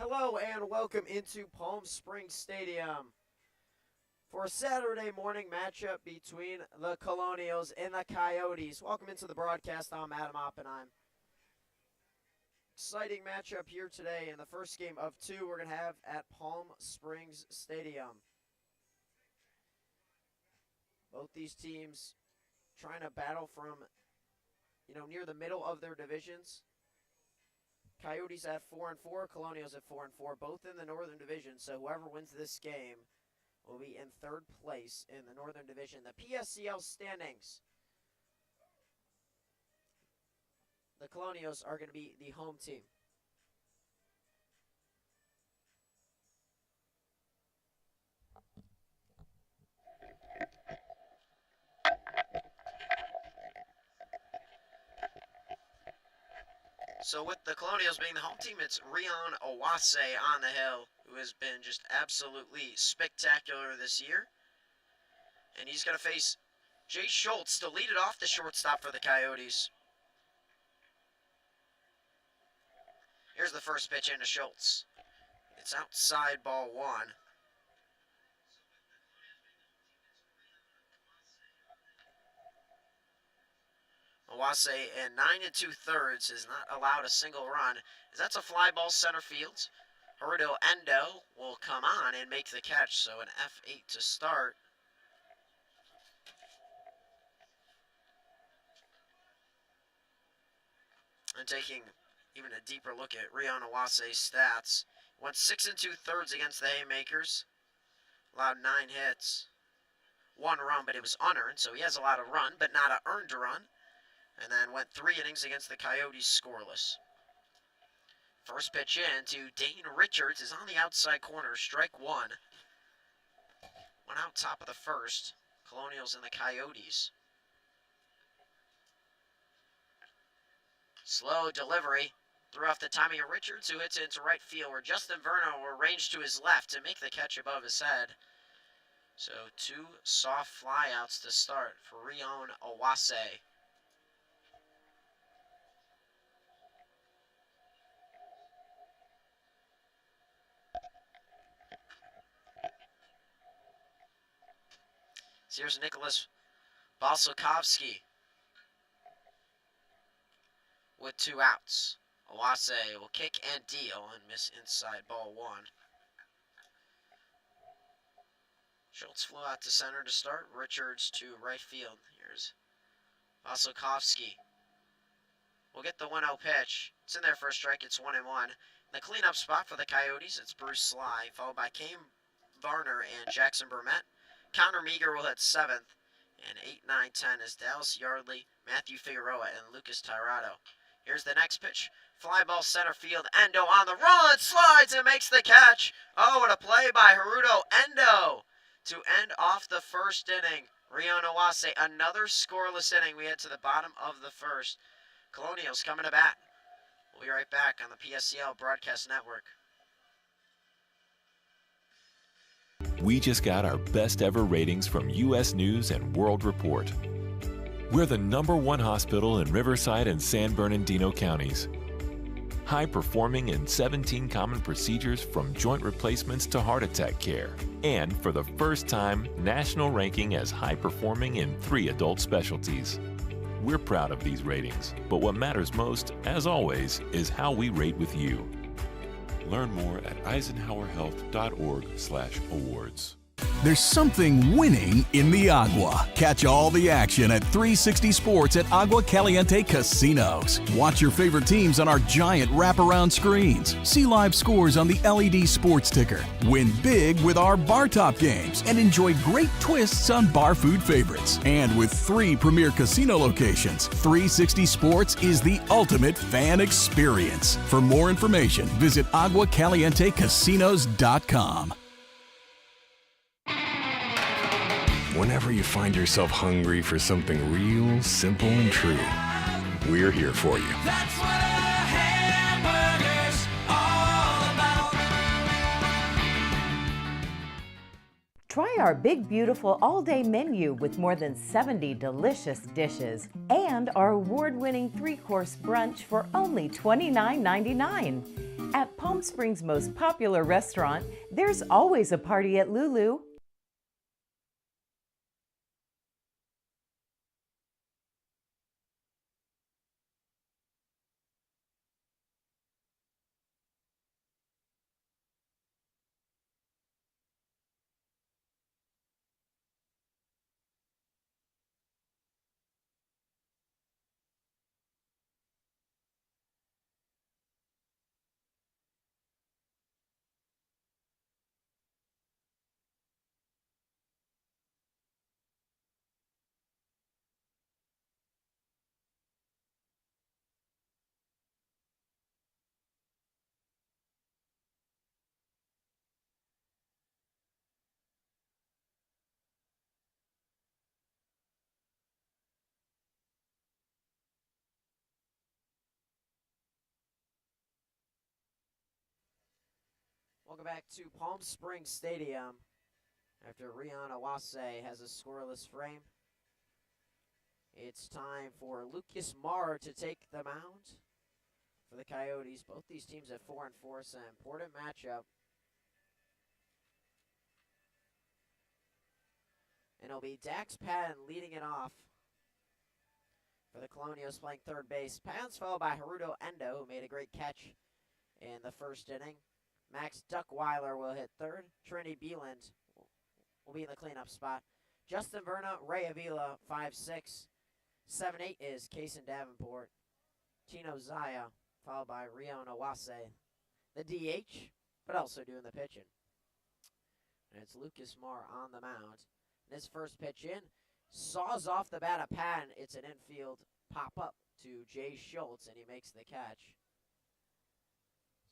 Hello and welcome into Palm Springs Stadium for a Saturday morning matchup between the Colonials and the Coyotes. Welcome into the broadcast. I'm Adam Oppenheim. Exciting matchup here today in the first game of two we're going to have at Palm Springs Stadium. Both these teams trying to battle from, near the middle of their divisions. Coyotes at 4-4, Colonials at 4-4, both in the Northern Division. So whoever wins this game will be in third place in the Northern Division. The PSCL standings. The Colonials are going to be the home team. So with the Colonials being the home team, it's Rion Owase on the hill, who has been just absolutely spectacular this year. And he's going to face Jay Schultz to lead it off, the shortstop for the Coyotes. Here's the first pitch into Schultz. It's outside, ball one. Owase in 9 2/3 has not allowed a single run, as that's a fly ball center field. Haruto Endo will come on and make the catch, so an F8 to start. And taking even a deeper look at Rion Owase's stats, went 6 2/3 against the Haymakers, allowed 9 hits, 1 run, but it was unearned, so he has allowed a run, but not an earned run. And then went 3 innings against the Coyotes scoreless. First pitch in to Dane Richards is on the outside corner, strike one. Went out top of the first, Colonials and the Coyotes. Slow delivery, threw off the timing of Richards, who hits it into right field, where Justin Verno will range to his left to make the catch above his head. So 2 soft flyouts to start for Rion Owase. So here's Nicholas Balsakovsky with 2 outs. Owase will kick and deal and miss inside, ball one. Schultz flew out to center to start. Richards to right field. Here's Balsakovsky. We'll get the 1-0 pitch. It's in there for a strike. It's 1-1. The cleanup spot for the Coyotes, it's Bruce Sly, followed by Cam Varner and Jackson Burnett. Connor Meager will hit 7th, and 8, 9, 10 is Dallas Yardley, Matthew Figueroa, and Lucas Tirado. Here's the next pitch. Fly ball center field. Endo on the run, slides and makes the catch. Oh, what a play by Haruto Endo to end off the first inning. Rion Owase, another scoreless inning. We head to the bottom of the first. Colonials coming to bat. We'll be right back on the PSCL Broadcast Network. We just got our best ever ratings from U.S. News and World Report. We're the #1 hospital in Riverside and San Bernardino counties. High performing in 17 common procedures from joint replacements to heart attack care. And for the first time, national ranking as high performing in 3 adult specialties. We're proud of these ratings, but what matters most, as always, is how we rate with you. Learn more at eisenhowerhealth.org/awards. There's something winning in the Agua. Catch all the action at 360 Sports at Agua Caliente Casinos. Watch your favorite teams on our giant wraparound screens. See live scores on the LED sports ticker. Win big with our bar top games and enjoy great twists on bar food favorites. And with 3 premier casino locations, 360 Sports is the ultimate fan experience. For more information, visit aguacalientecasinos.com. Whenever you find yourself hungry for something real, simple, and true, we're here for you. That's what a hamburger's all about. Try Try our big, beautiful all-day menu with more than 70 delicious dishes and our award-winning 3-course brunch for only $29.99. At Palm Springs' most popular restaurant, there's always a party at Lulu. Welcome back to Palm Springs Stadium after Rihanna Wase has a scoreless frame. It's time for Lucas Marr to take the mound for the Coyotes. Both these teams at 4-4, so an important matchup. And it'll be Dax Patton leading it off for the Colonials, playing third base. Patton's followed by Haruto Endo, who made a great catch in the first inning. Max Duckweiler will hit third. Trinity Beeland will be in the cleanup spot. Justin Verna, Ray Avila, 5-6. 7-8 is Kaysen Davenport. Tino Zaya, followed by Riona Wase, the DH, but also doing the pitching. And it's Lucas Marr on the mound. And his first pitch in, saws off the bat of Patton. It's an infield pop-up to Jay Schultz, and he makes the catch.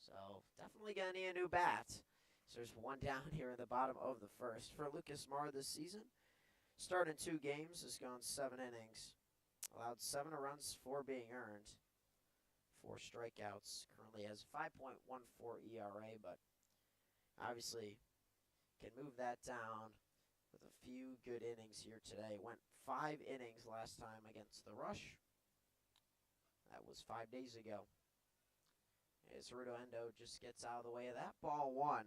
So definitely going to need a new bat. So there's one down here in the bottom of the first. For Lucas Marr this season, started 2 games, has gone 7 innings. Allowed 7 runs, 4 being earned. 4 strikeouts. Currently has 5.14 ERA, but obviously can move that down with a few good innings here today. Went 5 innings last time against the Rush. That was 5 days ago. As Haruto Endo just gets out of the way of that. Ball 1.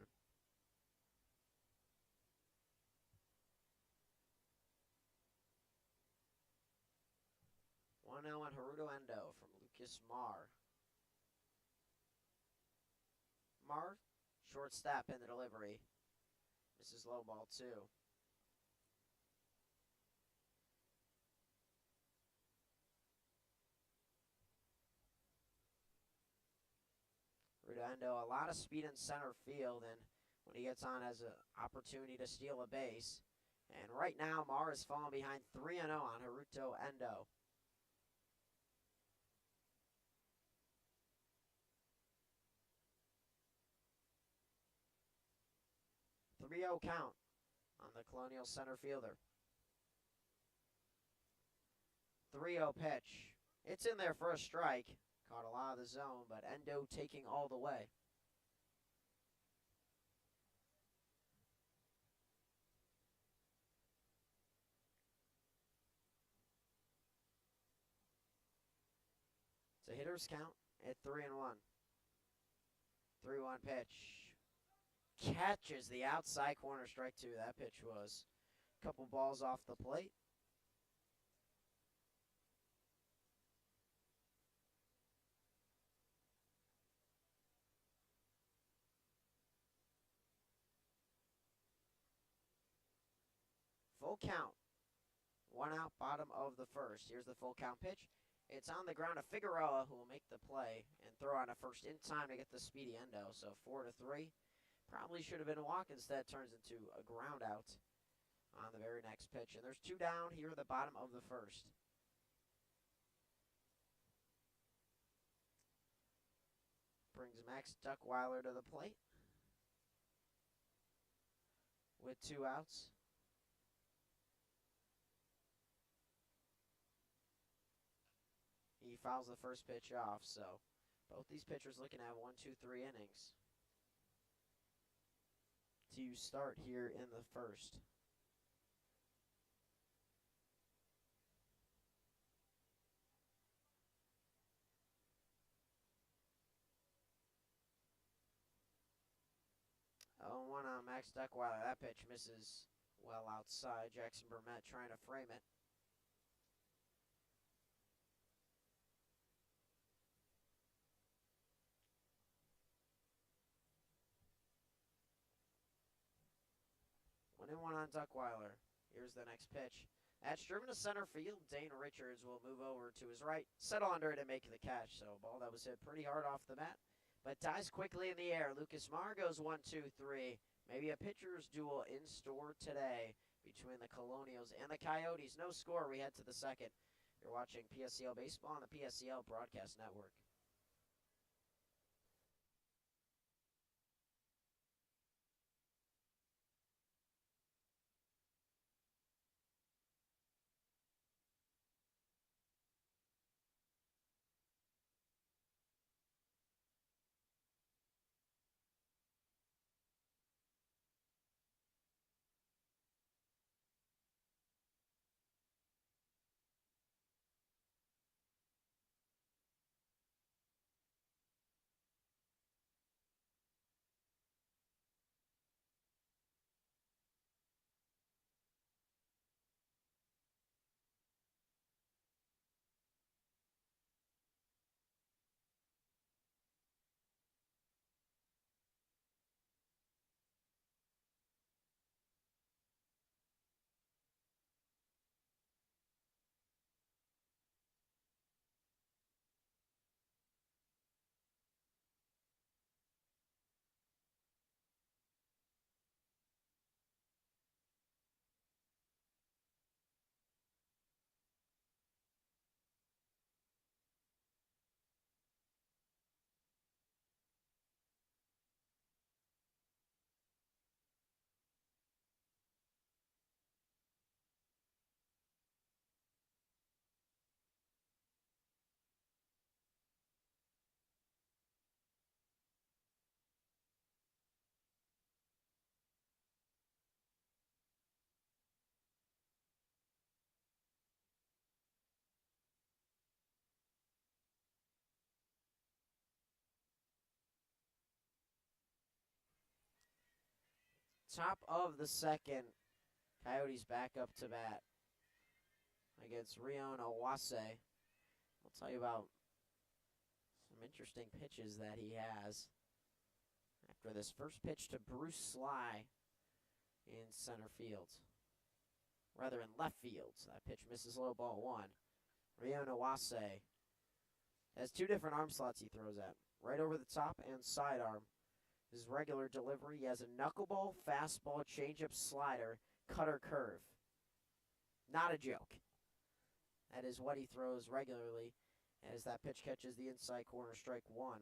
One on Haruto Endo from Lucas Marr. Marr, short step in the delivery. This is low ball 2. Endo, a lot of speed in center field, and when he gets on, has an opportunity to steal a base. And right now, Marr is falling behind 3-0 on Haruto Endo. "3-0 count on the Colonial center fielder. 3-0 pitch. It's in there for a strike. Caught a lot of the zone, but Endo taking all the way. It's a hitter's count at 3-1. 3-1 pitch. Catches the outside corner, strike 2. That pitch was a couple balls off the plate. Full count. 1 out, bottom of the first. Here's the full count pitch. It's on the ground to Figueroa, who will make the play and throw on a first in time to get the speedy Endo. So 4-3. Probably should have been a walk. Instead, turns into a ground out on the very next pitch. And there's 2 down here at the bottom of the first. Brings Max Duckweiler to the plate with 2 outs. He fouls the first pitch off, so both these pitchers looking at 1, 2, 3 innings to start here in the first. on Max Duckweiler. That pitch misses well outside. Jackson Burnett trying to frame it. One and one on Duckweiler. Here's the next pitch. That's driven to center field. Dane Richards will move over to his right, settle under it, and make the catch. So a ball that was hit pretty hard off the bat, but dies quickly in the air. Lucas Marr goes 1-2-3. Maybe a pitcher's duel in store today between the Colonials and the Coyotes. No score. We head to the second. You're watching PSCL Baseball on the PSCL Broadcast Network. Top of the second. Coyotes back up to bat against Rion Owase. I'll tell you about some interesting pitches that he has. After this first pitch to Bruce Sly in center field. Rather in left field. So that pitch misses low, ball one. Rion Owase has two different arm slots he throws at. Right over the top and sidearm. His regular delivery, he has a knuckleball, fastball, changeup, slider, cutter, curve. Not a joke. That is what he throws regularly as that pitch catches the inside corner, strike one.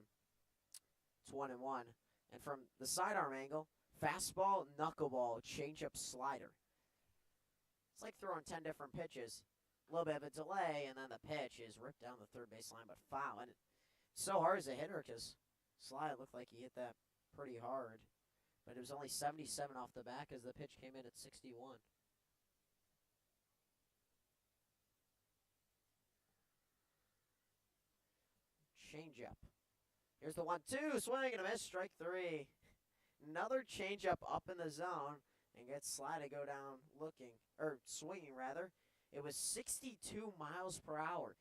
It's 1-1. And from the sidearm angle, fastball, knuckleball, changeup, slider. It's like throwing 10 different pitches. A little bit of a delay, and then the pitch is ripped down the third baseline, but foul. And it's so hard as a hitter because Sly looked like he hit that pretty hard. But it was only 77 off the back as the pitch came in at 61. Changeup. Here's the 1-2, swing and a miss, strike three. Another changeup up in the zone and gets Sly to go down looking, or swinging rather. It was 62 miles per hour.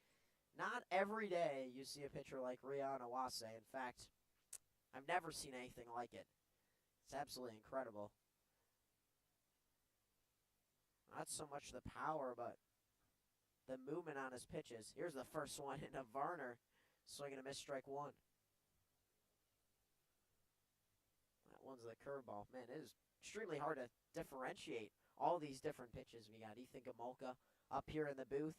Not every day you see a pitcher like Rion Owase. In fact, I've never seen anything like it. It's absolutely incredible. Not so much the power, but the movement on his pitches. Here's the first one into Varner. Swing and a miss, strike one. That one's the curveball. Man, it is extremely hard to differentiate all these different pitches. We got Ethan Gamolka up here in the booth.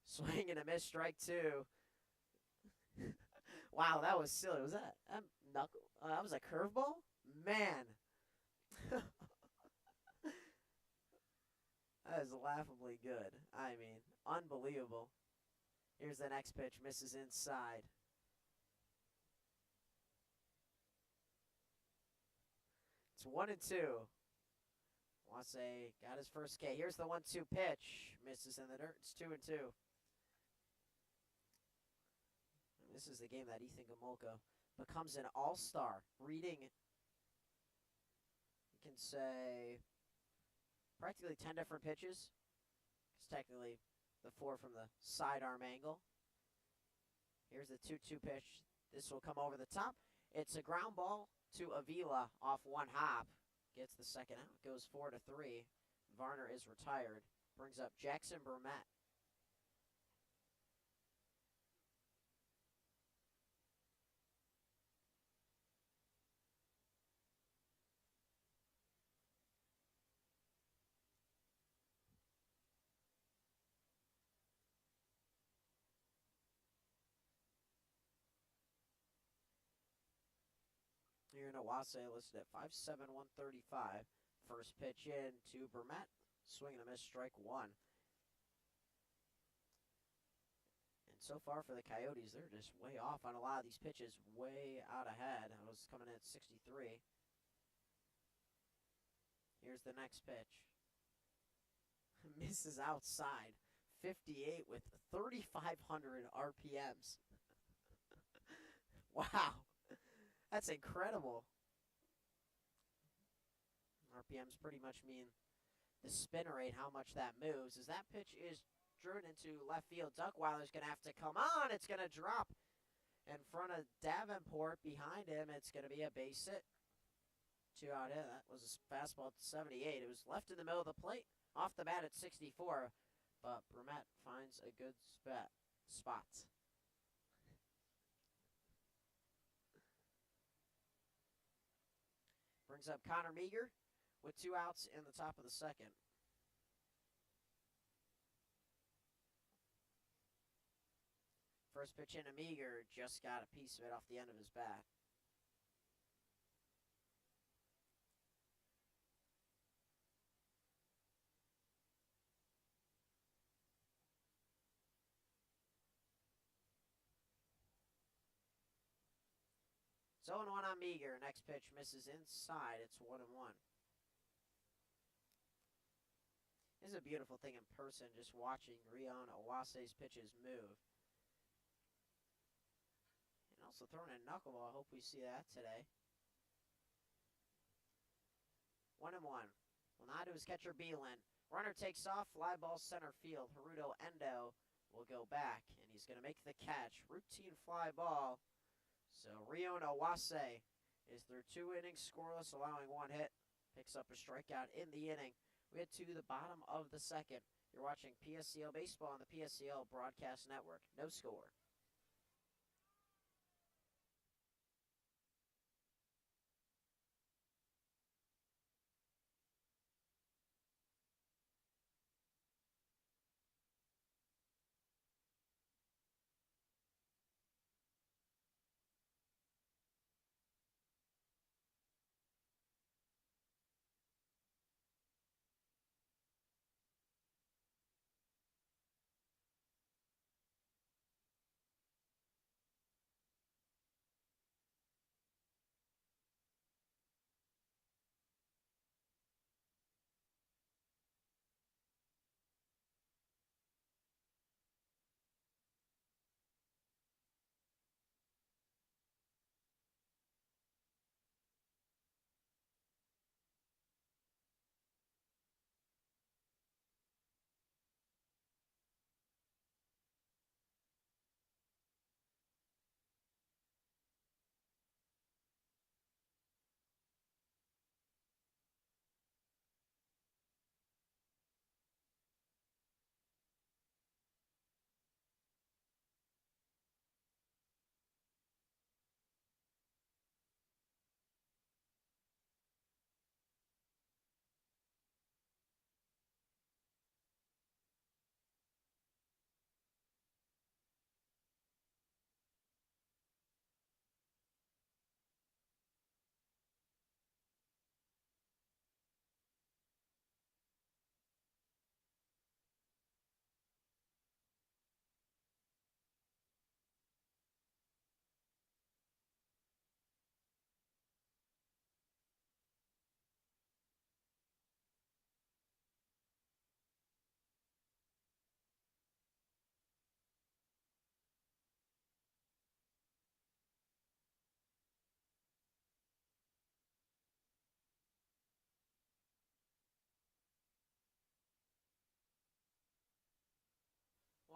Swing and a miss, strike two. Wow, that was silly. Was that that was a curveball? Man. That is laughably good. I mean, unbelievable. Here's the next pitch. Misses inside. It's 1-2. Wase got his first K. Here's the 1-2 pitch. Misses in the dirt. It's 2-2. This is the game that Ethan Gamolka becomes an all-star, reading can say practically 10 different pitches. It's technically the 4 from the sidearm angle. Here's the 2-2 pitch. This will come over the top. It's a ground ball to Avila off one hop. Gets the second out. Goes 4-3. Varner is retired. Brings up Jackson Burnett. Here in Owase listed at 5'7", 135. First pitch in to Burnett. Swing and a miss, strike one. And so far for the Coyotes, they're just way off on a lot of these pitches, way out ahead. I was coming in at 63. Here's the next pitch. Misses outside. 58 with 3,500 RPMs. Wow. That's incredible. RPMs pretty much mean the spin rate, how much that moves. As that pitch is driven into left field, Duckweiler's going to have to come on. It's going to drop in front of Davenport. Behind him, it's going to be a base hit. 2 out hit. That was a fastball at 78. It was left in the middle of the plate, off the bat at 64. But Burnett finds a good spot. Brings up Connor Meager with 2 outs in the top of the second. First pitch into Meager, just got a piece of it off the end of his bat. It's 0-1 on Meager. Next pitch misses inside. It's 1-1. This is a beautiful thing in person, just watching Rion Owase's pitches move. And also throwing a knuckleball. I hope we see that today. 1-1. Will not to his catcher Beelan. Runner takes off. Fly ball center field. Haruto Endo will go back, and he's going to make the catch. Routine fly ball. So Rion Owase is through 2 innings scoreless, allowing 1 hit. Picks up a strikeout in the inning. We head to the bottom of the second. You're watching PSCL Baseball on the PSCL Broadcast Network. No score.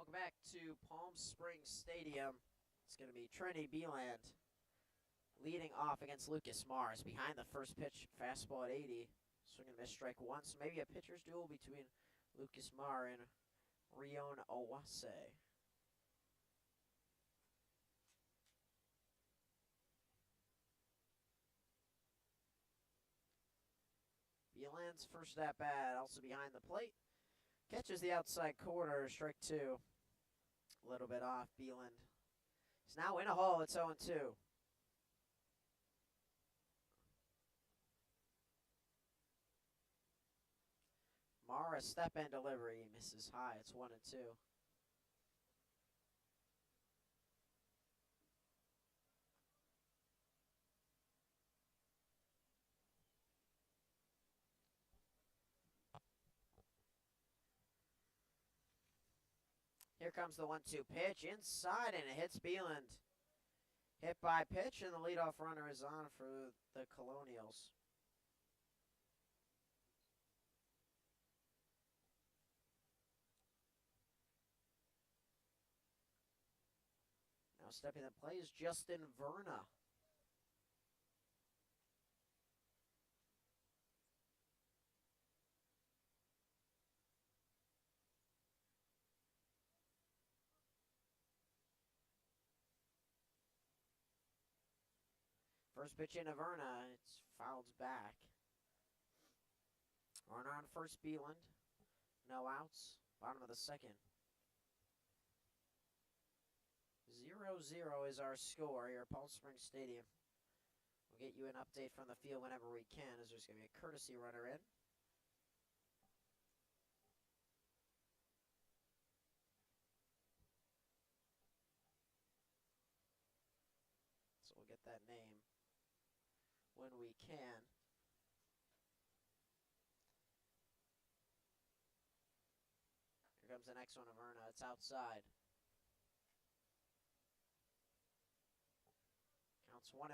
Welcome back to Palm Springs Stadium. It's going to be Trinity Beeland leading off against Lucas Mars. Behind the first pitch, fastball at 80. Swing and miss, strike one. So maybe a pitcher's duel between Lucas Mar and Rion Owase. Beeland's first at bat, also behind the plate. Catches the outside corner, strike two. A little bit off. Beeland is now in a hole. It's 0-2. Mara step and delivery misses high. It's 1-2. Here comes the 1-2 pitch inside, and it hits Beeland. Hit by pitch, and the leadoff runner is on for the Colonials. Now stepping the play is Justin Verna. First pitch into Verna, it's fouled back. Runner on first, Beeland. No outs. Bottom of the second. 0-0 is our score here at Palm Springs Stadium. We'll get you an update from the field whenever we can, as there's going to be a courtesy runner in. So we'll get that name when we can. Here comes the next one of Verna. It's outside. Counts 1-1.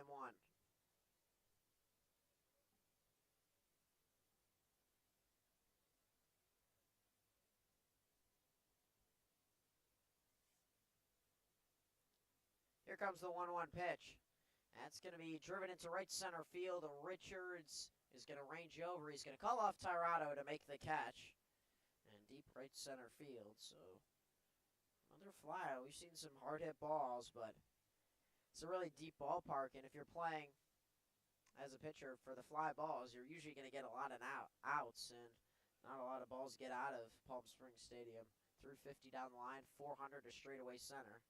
Here comes the 1-1 pitch. That's going to be driven into right center field. Richards is going to range over. He's going to call off Tirado to make the catch. And deep right center field. So another fly. We've seen some hard hit balls, but it's a really deep ballpark. And if you're playing as a pitcher for the fly balls, you're usually going to get a lot of outs. And not a lot of balls get out of Palm Springs Stadium. 350 down the line, 400 to straightaway center.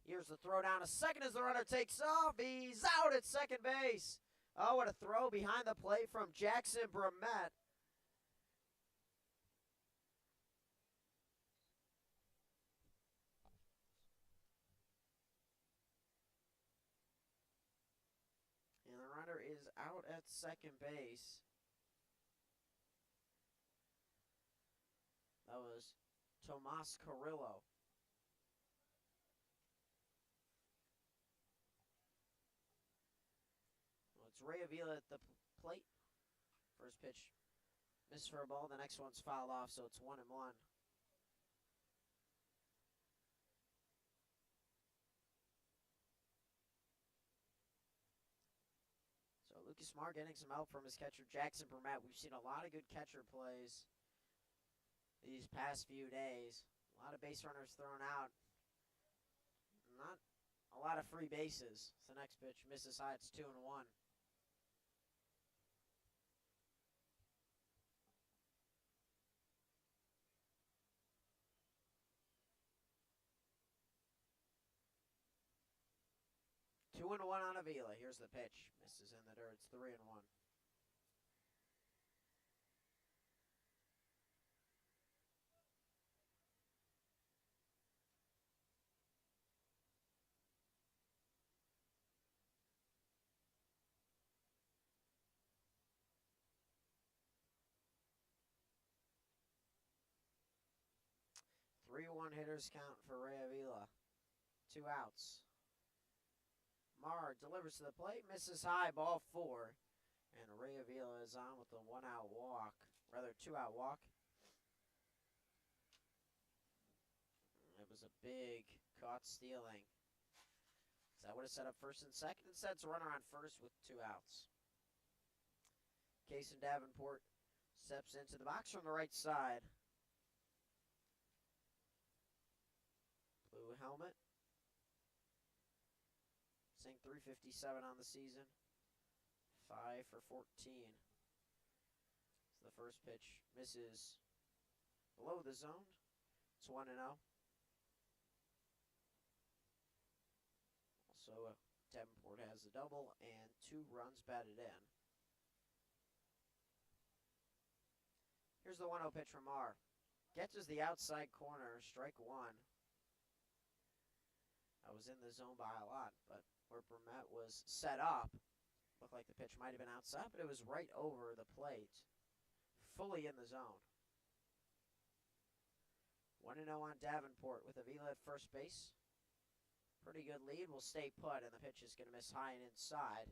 Here's the throw down to second as the runner takes off. He's out at second base. Oh, what a throw behind the plate from Jackson Brumette. And the runner is out at second base. That was Tomas Carrillo. It's Ray Avila at the plate. First pitch missed for a ball. The next one's fouled off, so it's 1-1. So Lucas Marr getting some help from his catcher, Jackson Brumette. We've seen a lot of good catcher plays these past few days. A lot of base runners thrown out. Not a lot of free bases. So the next pitch misses high. It's 2-1. 2-1 on Avila. Here's the pitch. Misses in the dirt. It's 3-1. Three 1 hitters count for Ray Avila. 2 outs. Marr delivers to the plate, misses high, ball 4. And Ray Avila is on with a 1-out walk, rather 2-out walk. It was a big caught stealing. So that would have set up first and second. Instead, it's a runner on first with 2 outs. Cason Davenport steps into the box from the right side. Blue helmet. Saying .357 on the season. 5 for 14. So the first pitch misses below the zone. It's 1-0. Also, Davenport has a double and 2 runs batted in. Here's the 1-0 pitch from Marr. Catches the outside corner, strike 1. I was in the zone by a lot, but where Burnett was set up, looked like the pitch might have been outside, but it was right over the plate, fully in the zone. 1-0 on Davenport with Avila at first base. Pretty good lead, will stay put, and the pitch is going to miss high and inside.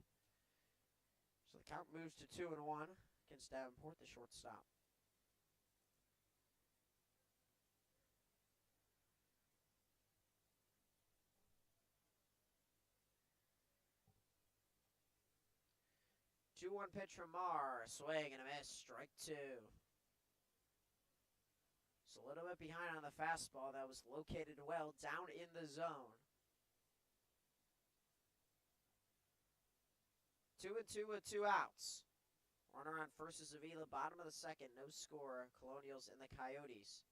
So the count moves to 2-1 against Davenport, the shortstop. Two-one pitch from Marr, swing and a miss, strike 2. Just a little bit behind on the fastball that was located well down in the zone. 2-2 with 2 outs. Runner on first is Avila, bottom of the second, no score. Colonials and the Coyotes.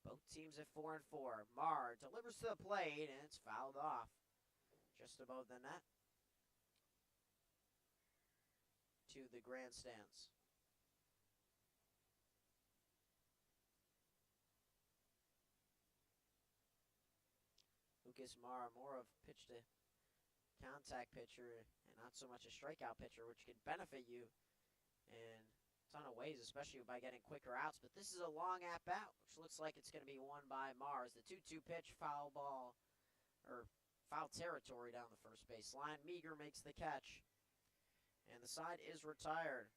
Both teams at 4-4. Marr delivers to the plate, and it's fouled off just above the net to the grandstands. Lucas Marr, more of pitch to contact pitcher and not so much a strikeout pitcher, which could benefit you in a ton of ways, especially by getting quicker outs. But this is a long at-bat, which looks like it's going to be won by Marr. The 2-2 pitch, foul ball, or foul territory down the first base line. Meager makes the catch, and the side is retired.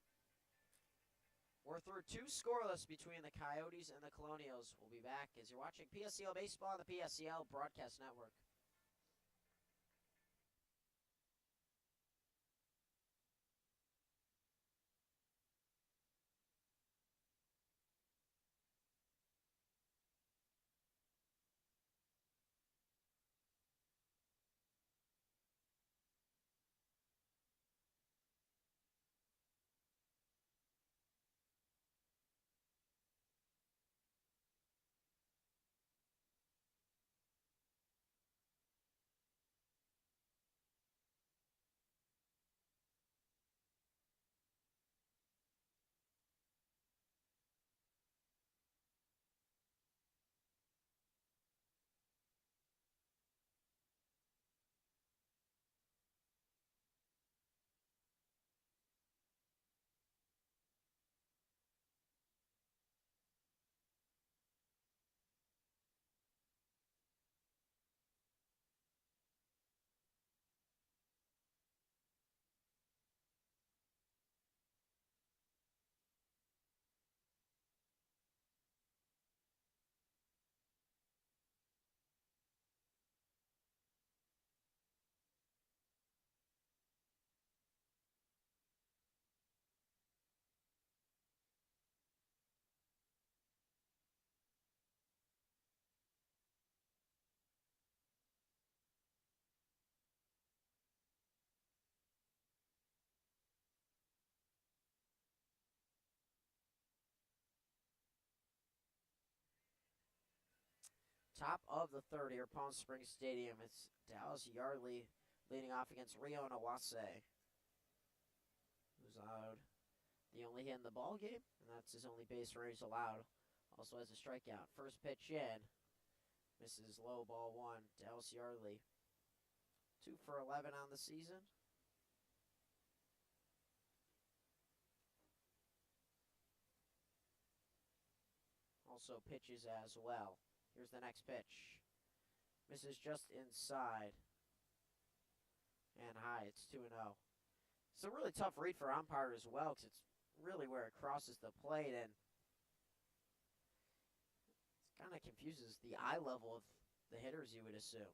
We're through 2 scoreless between the Coyotes and the Colonials. We'll be back as you're watching PSCL Baseball on the PSCL Broadcast Network. Top of the third here, Palm Springs Stadium. It's Dallas Yardley leading off against Rio Nawase, who's allowed the only hit in the ball game, and that's his only base runner he's allowed. Also has a strikeout. First pitch in, misses low, ball 1. Dallas Yardley, 2 for 11 on the season. Also pitches as well. Here's the next pitch. Misses just inside. And high, it's 2-0. It's a really tough read for umpire as well because it's really where it crosses the plate, and it kind of confuses the eye level of the hitters, you would assume.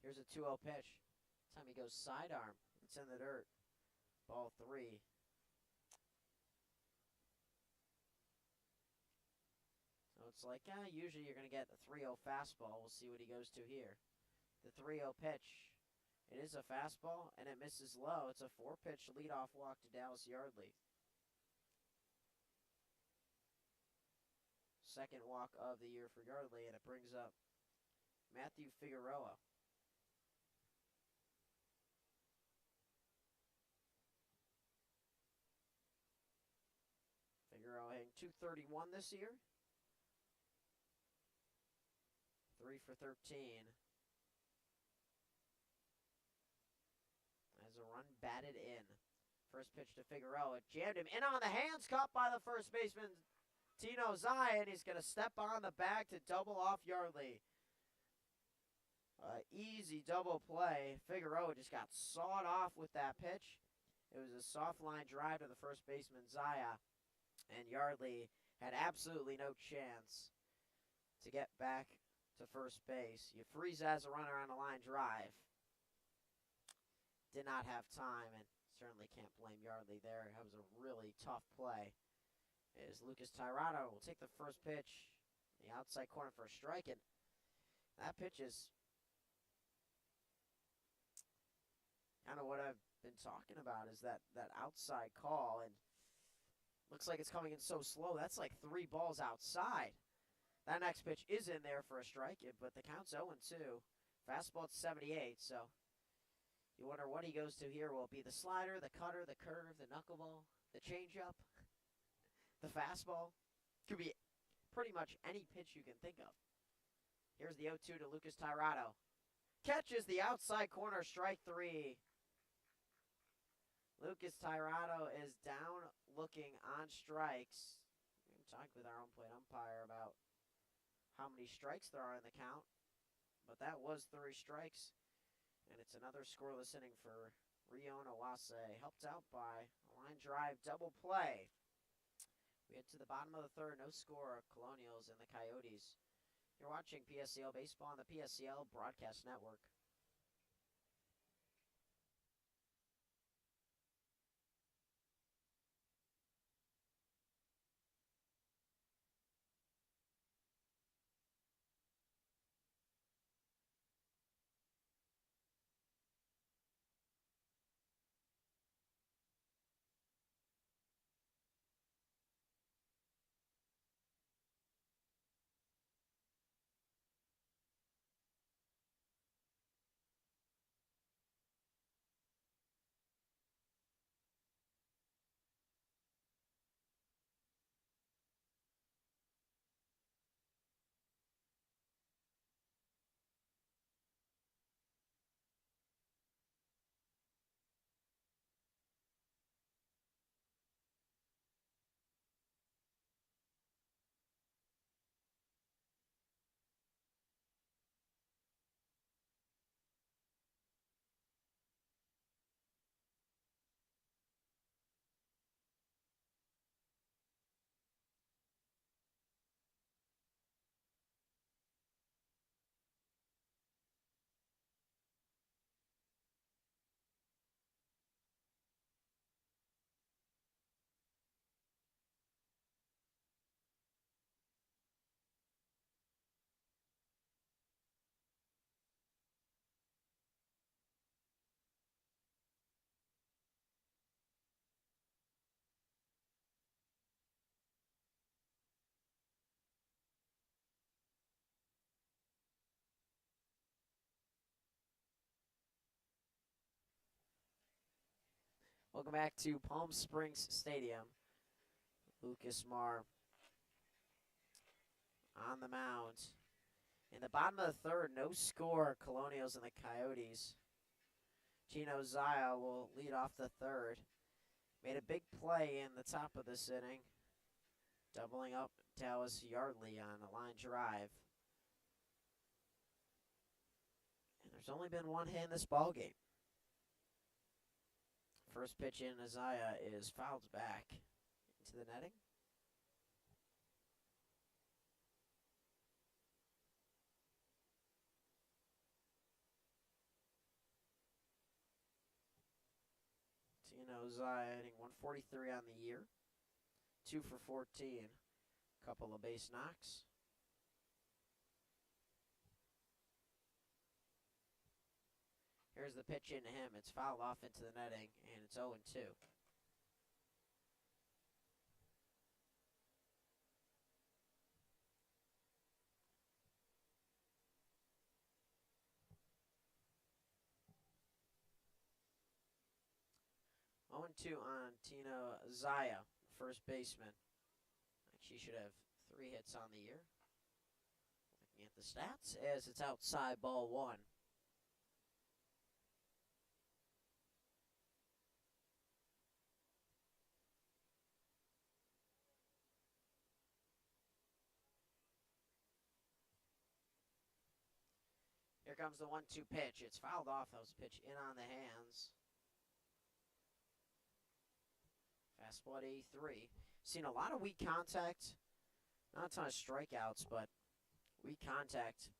Here's a 2-0 pitch. This time he goes sidearm. It's in the dirt. Ball 3. So it's like, usually you're going to get a 3-0 fastball. We'll see what he goes to here. The 3-0 pitch. It is a fastball, and it misses low. It's a 4-pitch leadoff walk to Dallas Yardley. Second walk of the year for Yardley, and it brings up Matthew Figueroa. Figueroa hitting .231 this year. 3 for 13. As a run batted in. First pitch to Figueroa. Jammed him in on the hands. Caught by the first baseman, Tino Zaya. And he's going to step on the bag to double off Yardley. Easy double play. Figueroa just got sawed off with that pitch. It was a soft line drive to the first baseman, Zaya. And Yardley had absolutely no chance to get back to first base. You freeze as a runner on a line drive. Did not have time, and certainly can't blame Yardley there. That was a really tough play. As Lucas Tirado will take the first pitch, the outside corner for a strike, and that pitch is kind of what I've been talking about, is that outside call, and looks like it's coming in so slow. That's like 3 balls outside. That next pitch is in there for a strike, but the count's 0-2. Fastball at 78, so you wonder what he goes to here. Will it be the slider, the cutter, the curve, the knuckleball, the changeup, the fastball? Could be pretty much any pitch you can think of. Here's the 0-2 to Lucas Tirado. Catches the outside corner, strike 3. Lucas Tirado is down looking on strikes. We can talk with our own plate umpire about how many strikes there are in the count. But that was 3 strikes. And it's another scoreless inning for Rion Owase, helped out by a line drive double play. We head to the bottom of the third, no score, Colonials and the Coyotes. You're watching PSCL Baseball on the PSCL Broadcast Network. Welcome back to Palm Springs Stadium. Lucas Marr on the mound. In the bottom of the third, no score, Colonials and the Coyotes. Tino Zaya will lead off the third. Made a big play in the top of this inning, doubling up Dallas Yardley on a line drive. And there's only been one hit in this ballgame. First pitch in Isaiah is fouled back into the netting. Tino Isaiah hitting 143 on the year. 2 for 14. Couple of base knocks. Here's the pitch into him. It's fouled off into the netting, and it's 0-2. Oh and 2 on Tino Zaya, first baseman. She should have 3 hits on the year. Looking at the stats as it's outside ball 1. Here comes the 1-2 pitch. It's fouled off. That was a pitch in on the hands. Fastball at 83. Seen a lot of weak contact. Not a ton of strikeouts, but weak contact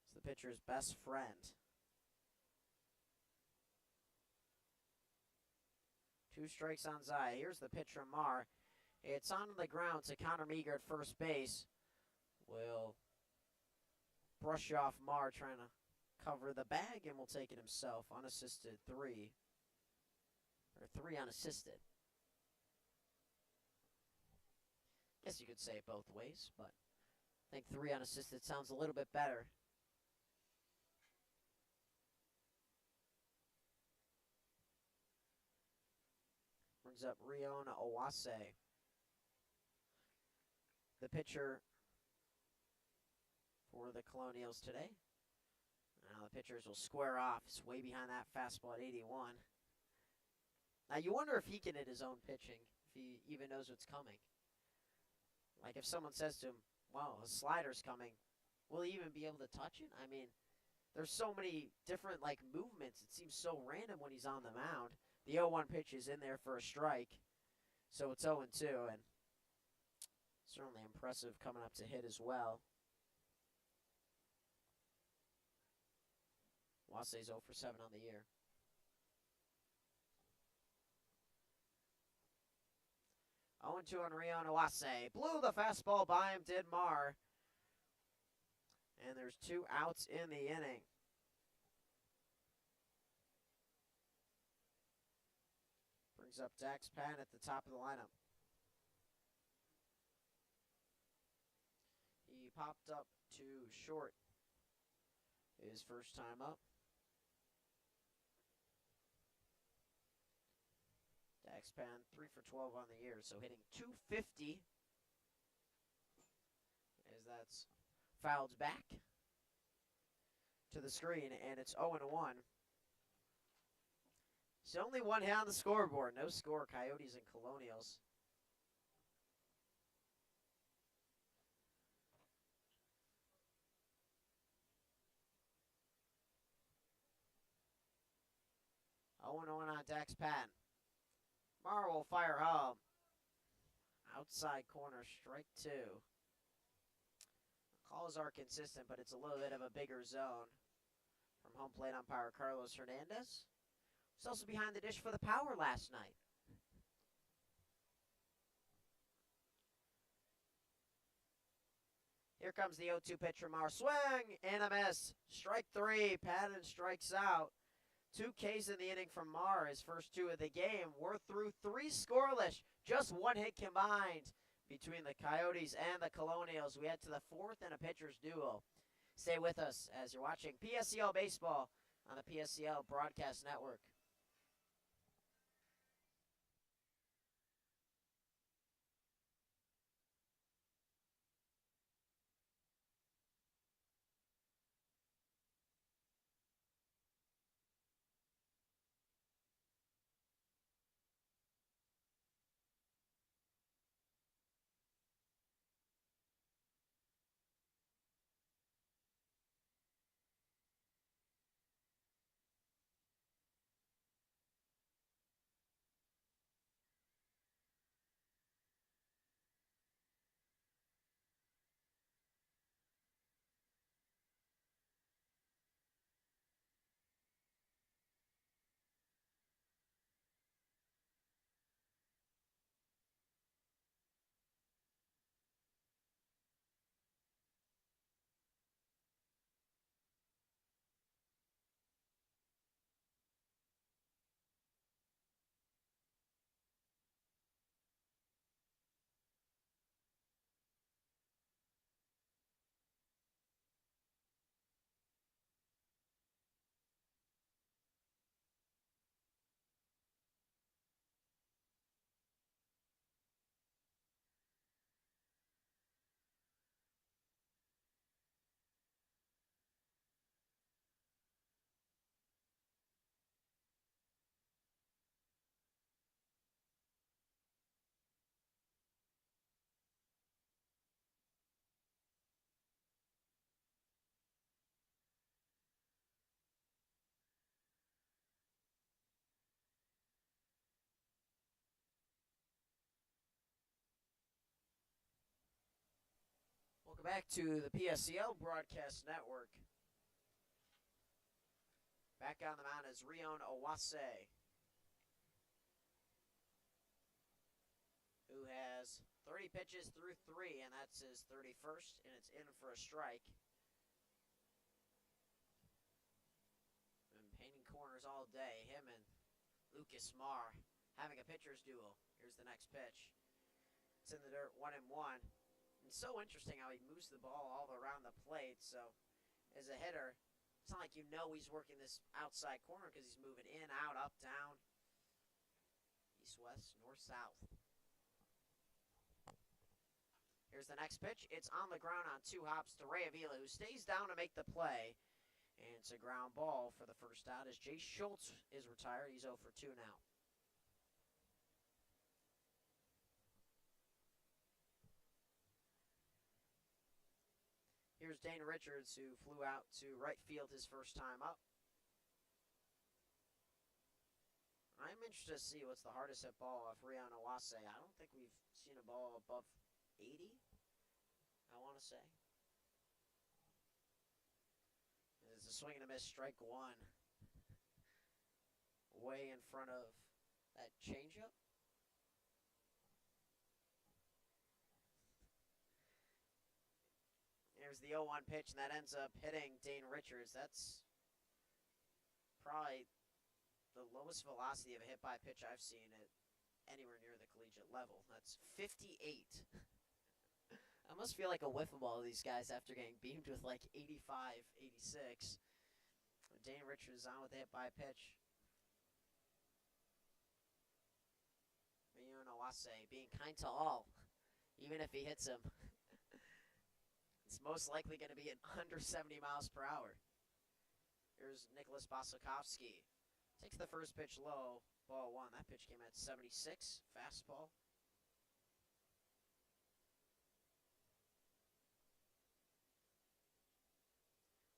is the pitcher's best friend. 2 strikes on Zaya. Here's the pitch from Marr. It's on the ground to Connor Meager at first base. Will brush off Marr trying to cover the bag and will take it himself. Unassisted 3. Or 3 unassisted. Guess you could say it both ways, but I think 3 unassisted sounds a little bit better. Brings up Riona Owase, the pitcher for the Colonials today. Now the pitchers will square off. It's way behind that fastball at 81. Now you wonder if he can hit his own pitching, if he even knows what's coming. Like if someone says to him, wow, a slider's coming, will he even be able to touch it? I mean, there's so many different movements. It seems so random when he's on the mound. The 0-1 pitch is in there for a strike. So it's 0-2, and certainly impressive coming up to hit as well. Wase's 0 for 7 on the year. 0-2 on Riona Wase. Blew the fastball by him, did Marr. And there's 2 outs in the inning. Brings up Dax Pan at the top of the lineup. He popped up to short his first time up. Dax Pan 3 for 12 on the year, so hitting .250 as that's fouled back to the screen, and it's 0-1. So only 1 hit on the scoreboard. No score, Coyotes and Colonials. On Dax Pan. Marr will fire home. Outside corner, strike 2. Calls are consistent, but it's a little bit of a bigger zone from home plate umpire Carlos Hernandez. He's also behind the dish for the Power last night. Here comes the 0-2 pitch from Marr. Swing and a miss. Strike 3. Patton strikes out. 2 Ks in the inning from Marr. His first 2 of the game. We're through 3 scoreless. Just 1 hit combined between the Coyotes and the Colonials. We head to the 4th and a pitcher's duel. Stay with us as you're watching PSCL Baseball on the PSCL Broadcast Network. back to the PSCL Broadcast Network. Back on the mound is Rion Owase, who has 30 pitches through 3, and that's his 31st, and it's in for a strike. Been painting corners all day, him and Lucas Marr having a pitcher's duel. Here's the next pitch. It's in the dirt, 1-1. It's so interesting how he moves the ball all around the plate. So as a hitter, it's not like you know he's working this outside corner because he's moving in, out, up, down, east, west, north, south. Here's the next pitch. It's on the ground on 2 hops to Ray Avila, who stays down to make the play. And it's a ground ball for the first out as Jay Schultz is retired. He's 0 for 2 now. Here's Dane Richards, who flew out to right field his first time up. I'm interested to see what's the hardest hit ball off Rion Owase. I don't think we've seen a ball above 80, I want to say. It's a swing and a miss, strike 1. Way in front of that changeup. Here's the 0-1 pitch, and that ends up hitting Dane Richards. That's probably the lowest velocity of a hit-by pitch I've seen at anywhere near the collegiate level. That's 58. I must feel like a whiffle ball of these guys after getting beamed with like 85, 86. Dane Richards on with the hit-by pitch. Rion Owase being kind to all, even if he hits him. It's most likely going to be at under 70 miles per hour. Here's Nicholas Bosakowski. Takes the first pitch low, ball 1. That pitch came at 76, fastball.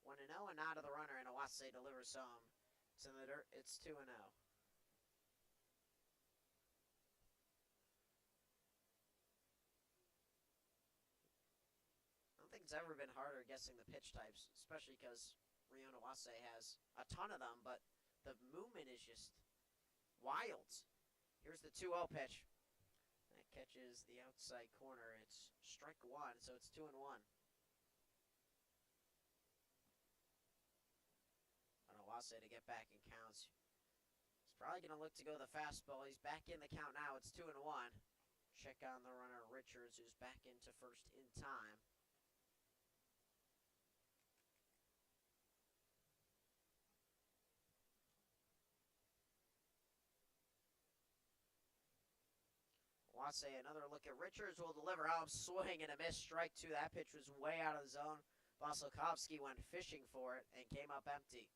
1-0, and out of the runner, and Owase delivers home. It's in the dirt, it's 2-0. I don't think it's ever been harder guessing the pitch types, especially because Rion Owase has a ton of them, but the movement is just wild. Here's the 2-0 pitch. That catches the outside corner. It's strike 1, so it's 2-1. And Owase to get back in counts. He's probably going to look to go the fastball. He's back in the count now. It's 2-1. Check on the runner, Richards, who's back into first in time. Owase, another look at Richards, will deliver out, swing and a miss, strike 2. That pitch was way out of the zone. Bosakowski went fishing for it and came up empty.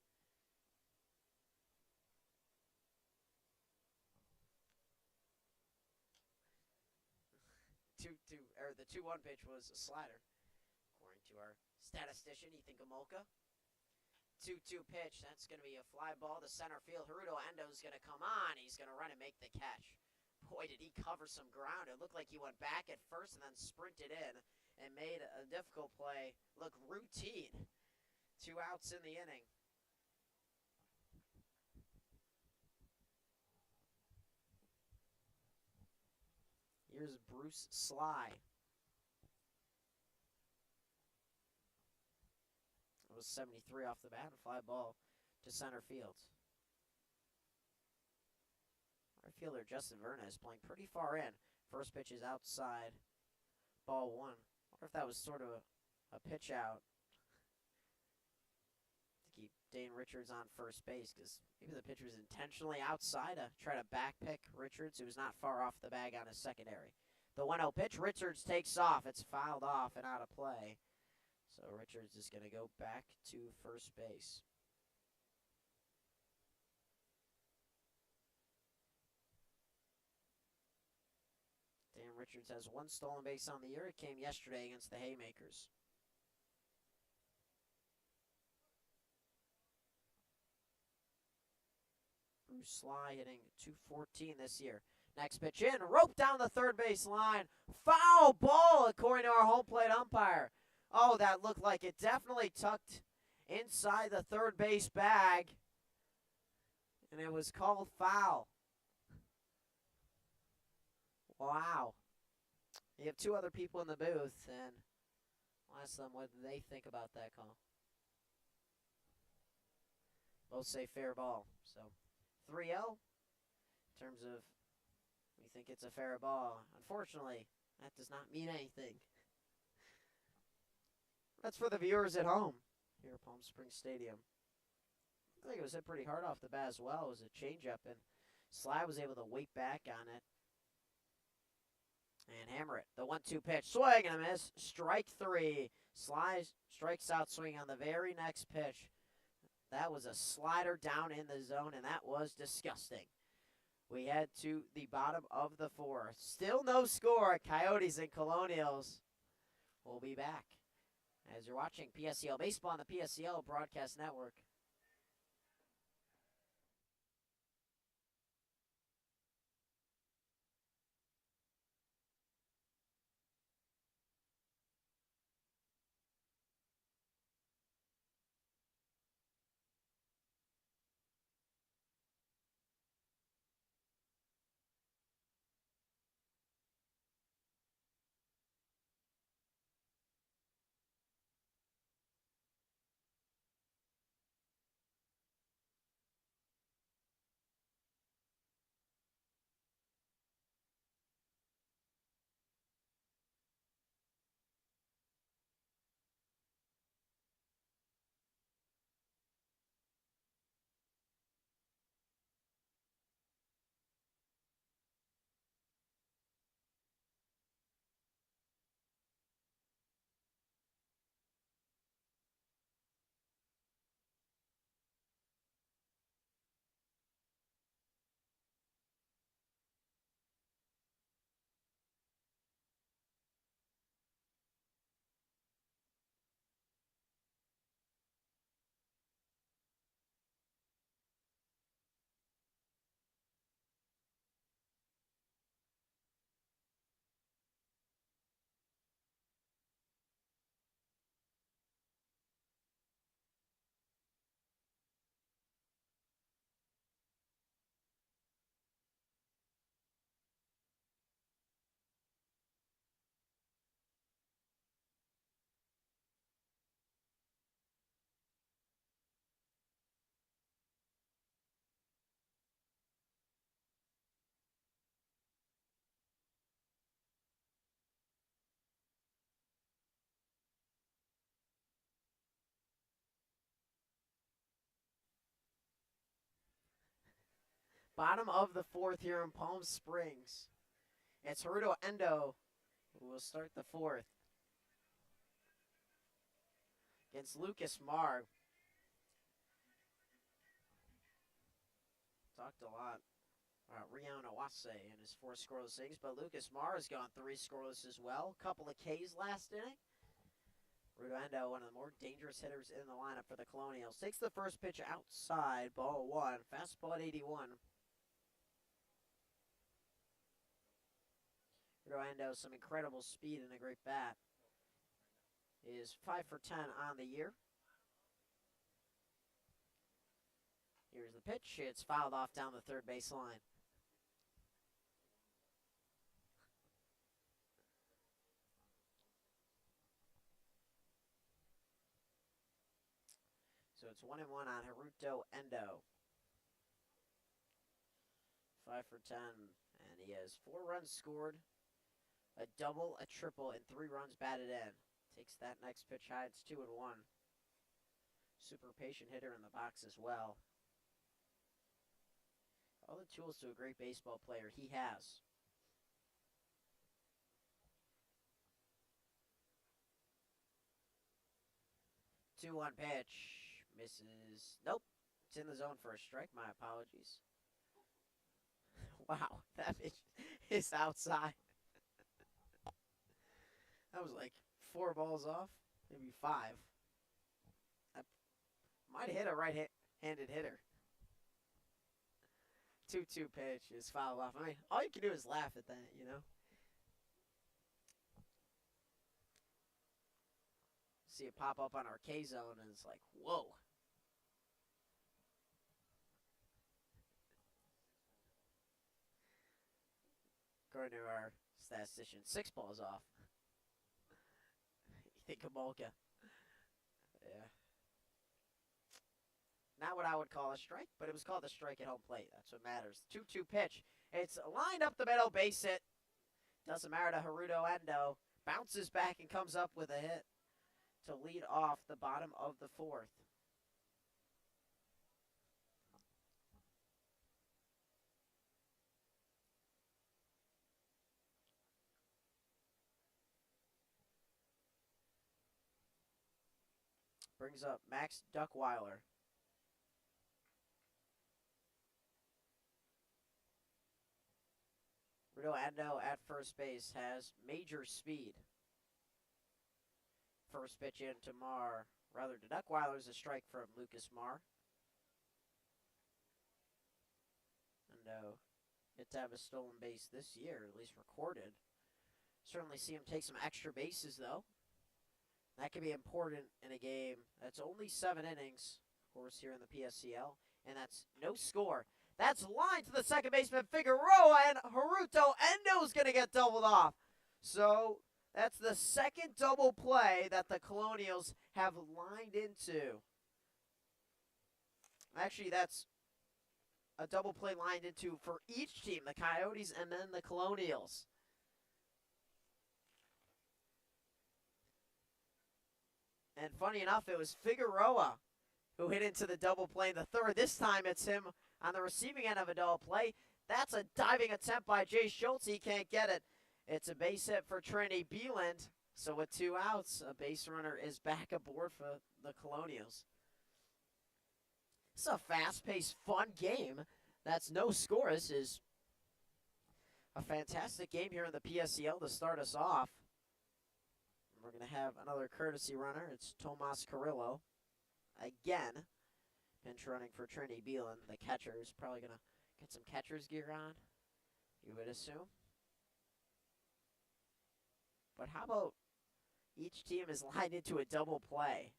The 2-1 pitch was a slider, according to our statistician, Ethan Gamolka. 2-2 pitch, that's going to be a fly ball to center field. Haruto Endo's going to come on. He's going to run and make the catch. Boy, did he cover some ground. It looked like he went back at first and then sprinted in and made a difficult play look routine. 2 outs in the inning. Here's Bruce Sly. It was 73 off the bat, a fly ball to center field. Our fielder, Justin Verna, is playing pretty far in. First pitch is outside, ball 1. I wonder if that was sort of a pitch out to keep Dane Richards on first base, because maybe the pitch was intentionally outside to try to backpick Richards, who was not far off the bag on his secondary. The 1-0 pitch, Richards takes off. It's fouled off and out of play. So Richards is going to go back to first base. Dan Richards has 1 stolen base on the year. It came yesterday against the Haymakers. Bruce Sly hitting .214 this year. Next pitch in, rope down the third base line. Foul ball, according to our home plate umpire. Oh, that looked like it definitely tucked inside the third base bag. And it was called foul. Wow. You have two other people in the booth, and I'll ask them what they think about that call. Both say fair ball. So 3-0 in terms of we think it's a fair ball. Unfortunately, that does not mean anything. That's for the viewers at home here at Palm Springs Stadium. I think it was hit pretty hard off the bat as well. It was a changeup, and Sly was able to wait back on it and hammer it. The 1-2 pitch, swing and a miss. Strike three. Sly strikes out swing on the very next pitch. That was a slider down in the zone, and that was disgusting. We head to the bottom of the fourth. Still no score. Coyotes and Colonials will be back as you're watching PSCL Baseball on the PSCL Broadcast Network. Bottom of the fourth here in Palm Springs. It's Haruto Endo who will start the fourth against Lucas Marr. Talked a lot about Rion Awase and his 4 scoreless innings, but Lucas Marr has gone 3 scoreless as well. Couple of Ks last inning. Haruto Endo, one of the more dangerous hitters in the lineup for the Colonials. Takes the first pitch outside, ball 1. Fastball at 81. Endo, some incredible speed and a great bat. Is 5 for 10 on the year. Here's the pitch. It's fouled off down the third base line. So it's 1-1 on Haruto Endo. 5 for 10, and he has 4 runs scored, a double, a triple, and 3 runs batted in. Takes that next pitch high. It's 2-1. Super patient hitter in the box as well. All the tools to a great baseball player he has. 2-1 pitch. Misses. Nope. It's in the zone for a strike. My apologies. Wow. That pitch is outside. That was like 4 balls off. Maybe 5. That might hit a right-handed hitter. 2-2 pitch is fouled off. I mean, all you can do is laugh at that, you know? See it pop up on our K zone, and it's like, whoa. According to our statistician, 6 balls off. You think Kamolka. Yeah. Not what I would call a strike, but it was called a strike at home plate. That's what matters. 2-2 pitch. It's lined up the middle, base hit. Doesn't matter to Haruto Endo. Bounces back and comes up with a hit to lead off the bottom of the 4th. Brings up Max Duckweiler. Rudo Endo at first base has major speed. First pitch in to Marr. Rather, to Duckweiler's a strike from Lucas Marr. Endo yet to have a stolen base this year, at least recorded. Certainly see him take some extra bases, though. That could be important in a game that's only 7 innings, of course, here in the PSCL, and that's no score. That's lined to the second baseman, Figueroa, and Haruto Endo's going to get doubled off. So that's the second double play that the Colonials have lined into. Actually, that's a double play lined into for each team, the Coyotes and then the Colonials. And funny enough, it was Figueroa who hit into the double play in the 3rd. This time it's him on the receiving end of a double play. That's a diving attempt by Jay Schultz. He can't get it. It's a base hit for Trinity Beeland. So with 2 outs, a base runner is back aboard for the Colonials. It's a fast-paced, fun game. That's no score. This is a fantastic game here in the PSCL to start us off. We're going to have another courtesy runner. It's Tomas Carrillo. Again, pinch running for Trinity Beeland. The catcher is probably going to get some catcher's gear on, you would assume. But how about each team is lined into a double play?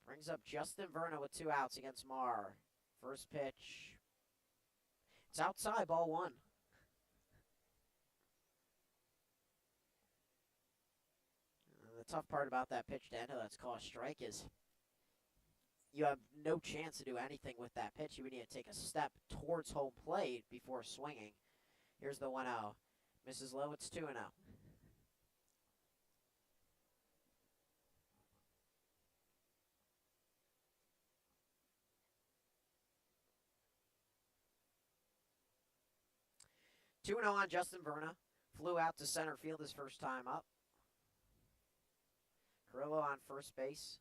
Brings up Justin Verna with 2 outs against Marr. First pitch. It's outside, ball 1. The tough part about that pitch to Endo that's called a strike is you have no chance to do anything with that pitch. You would need to take a step towards home plate before swinging. Here's the 1-0. Misses low, it's 2-0. On Justin Verna. Flew out to center field his first time up. Carrillo on first base.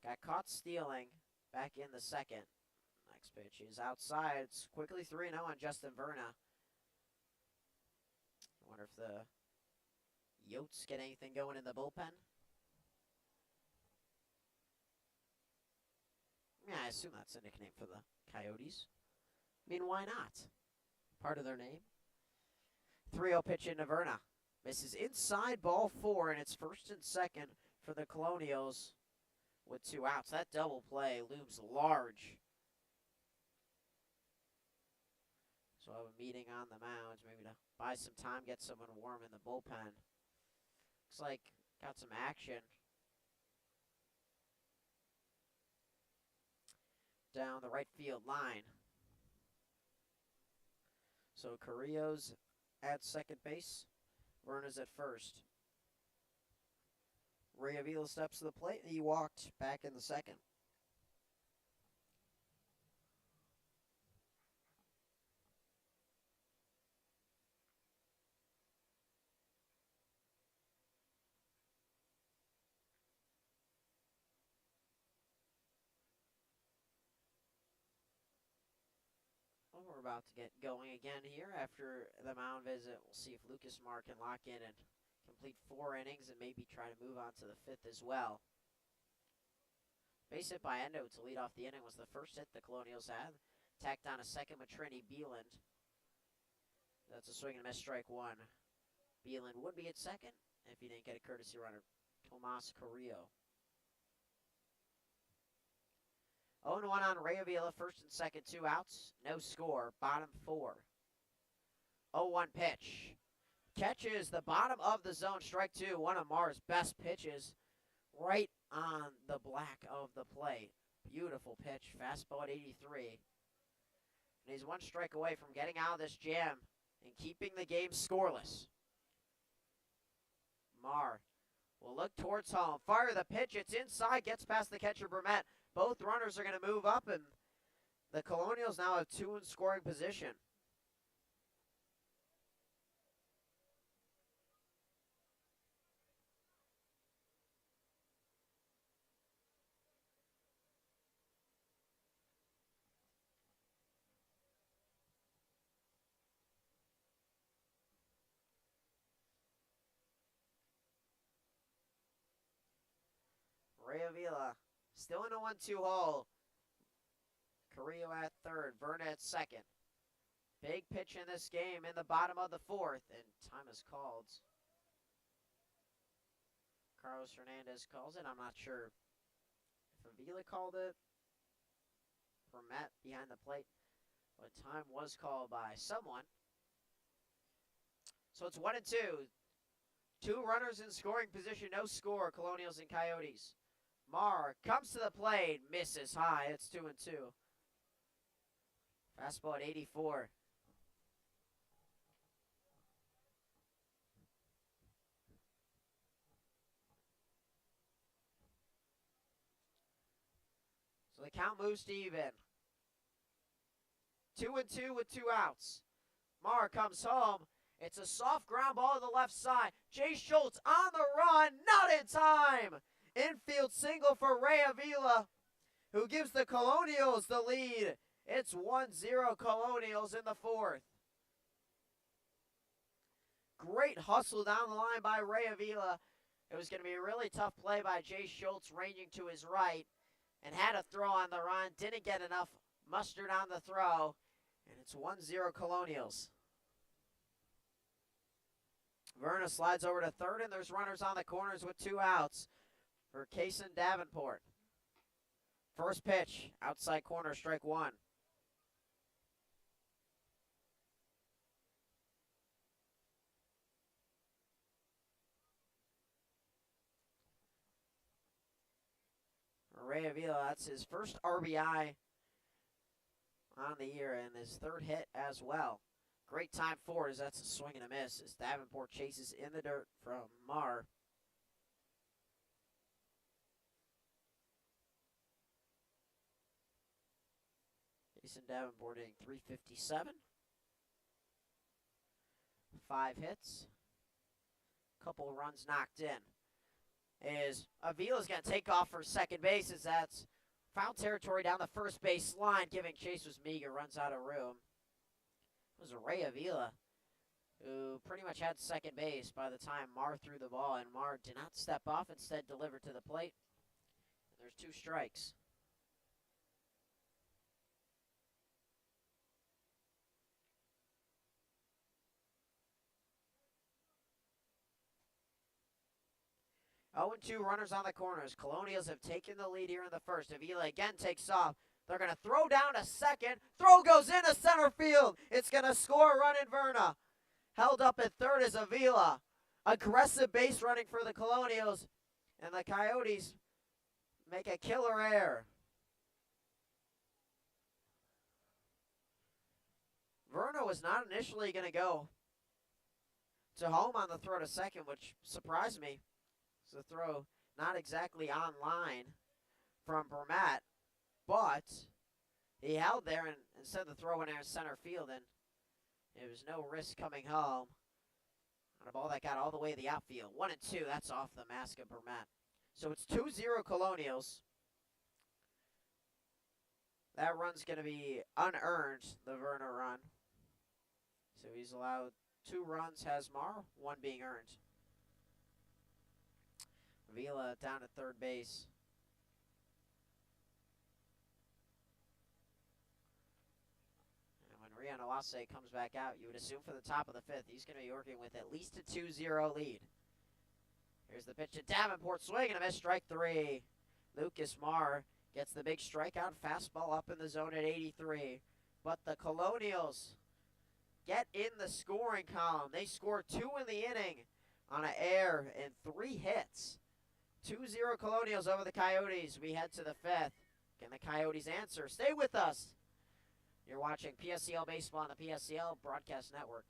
Got caught stealing back in the 2nd. Next pitch is outside. It's quickly 3-0 on Justin Verna. I wonder if the Yotes get anything going in the bullpen. Yeah, I assume that's a nickname for the Coyotes. I mean, why not? Part of their name. 3-0 pitch into Verna. Misses inside, ball 4, and it's 1st and 2nd for the Colonials with 2 outs. That double play looms large. So I have a meeting on the mound, maybe to buy some time, get someone warm in the bullpen. Looks like got some action down the right field line. So Carrillo's at second base. Verna's at first. Ray Avila steps to the plate, and he walked back in the 2nd. Well, we're about to get going again here after the mound visit. We'll see if Lucas Marr can lock in and complete 4 innings and maybe try to move on to the 5th as well. Base hit by Endo to lead off the inning was the first hit the Colonials had. Tacked on a second with Trinity Beeland. That's a swing and a miss, strike 1. Beeland would be at second if he didn't get a courtesy runner Tomas Carrillo. 0-1 on Ray Avila, first and second, 2 outs. No score, bottom 4. 0-1 pitch. Catches the bottom of the zone, strike 2. One of Mar's best pitches right on the black of the plate. Beautiful pitch, fastball at 83. And he's 1 strike away from getting out of this jam and keeping the game scoreless. Mar will look towards home. Fire the pitch. It's inside. Gets past the catcher, Brumette. Both runners are going to move up, and the Colonials now have 2 in scoring position. Ray Avila still in a 1-2 hole. Carrillo at third, Verna at second. Big pitch in this game in the bottom of the 4th, and time is called. Carlos Hernandez calls it. I'm not sure if Avila called it. Vermette behind the plate, but time was called by someone. So it's 1-2. 2 runners in scoring position, no score, Colonials and Coyotes. Mar comes to the plate, misses high. It's 2-2. Fastball at 84. So the count moves to even. 2-2 with 2 outs. Mar comes home. It's a soft ground ball to the left side. Jay Schultz on the run, not in time. Infield single for Ray Avila, who gives the Colonials the lead. It's 1-0 Colonials in the 4th. Great hustle down the line by Ray Avila. It was going to be a really tough play by Jay Schultz, ranging to his right, and had a throw on the run. Didn't get enough mustard on the throw, and it's 1-0 Colonials. Verna slides over to third, and there's runners on the corners with 2 outs for Kaysen Davenport. First pitch, outside corner, strike 1. Ray Avila, that's his first RBI on the year and his 3rd hit as well. Great time for it as that's a swing and a miss as Davenport chases in the dirt from Mar. Jason Davenport hitting .357. 5 hits. Couple runs knocked in. Is Avila's going to take off for second base as that's foul territory down the first base line. Giving chase was meager, runs out of room. It was Ray Avila who pretty much had second base by the time Mar threw the ball, and Mar did not step off, instead delivered to the plate. And there's 2 strikes. Oh, and 2 runners on the corners. Colonials have taken the lead here in the 1st. Avila again takes off. They're going to throw down to second. Throw goes into center field. It's going to score a run in Verna. Held up at third is Avila. Aggressive base running for the Colonials. And the Coyotes make a killer error. Verna was not initially going to go to home on the throw to second, which surprised me. It's a throw not exactly on line from Brumette, but he held there and instead of the throw in there center field, and it was no risk coming home on a ball that got all the way to the outfield. 1-2, that's off the mask of Brumette. So it's 2-0 Colonials. That run's going to be unearned, the Verna run. So he's allowed 2 runs, has Mar, 1 being earned. Avila down at third base. And when Rian Owase comes back out, you would assume for the top of the 5th, he's going to be working with at least a 2-0 lead. Here's the pitch to Davenport, swing and a miss, strike 3. Lucas Marr gets the big strikeout fastball up in the zone at 83. But the Colonials get in the scoring column. They score 2 in the inning on an error and 3 hits. 2-0 Colonials over the Coyotes. We head to the 5th. Can the Coyotes answer? Stay with us. You're watching PSCL Baseball on the PSCL Broadcast Network.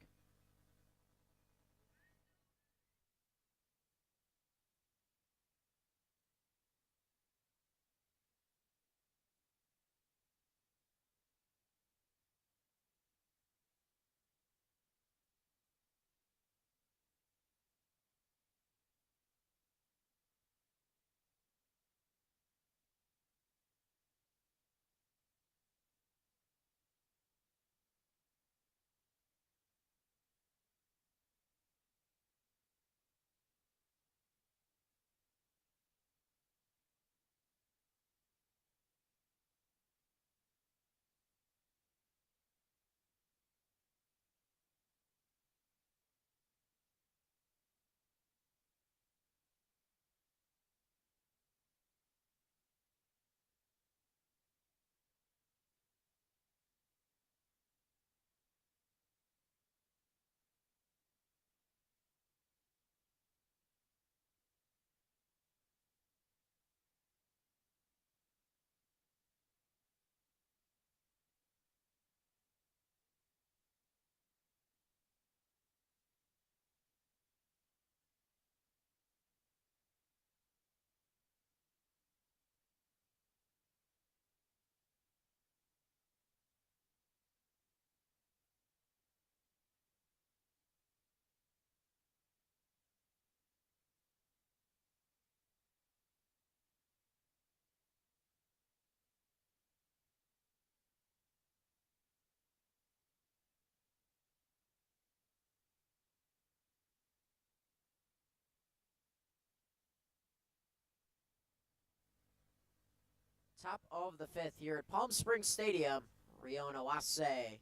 Top of the 5th here at Palm Springs Stadium. Rio Nawase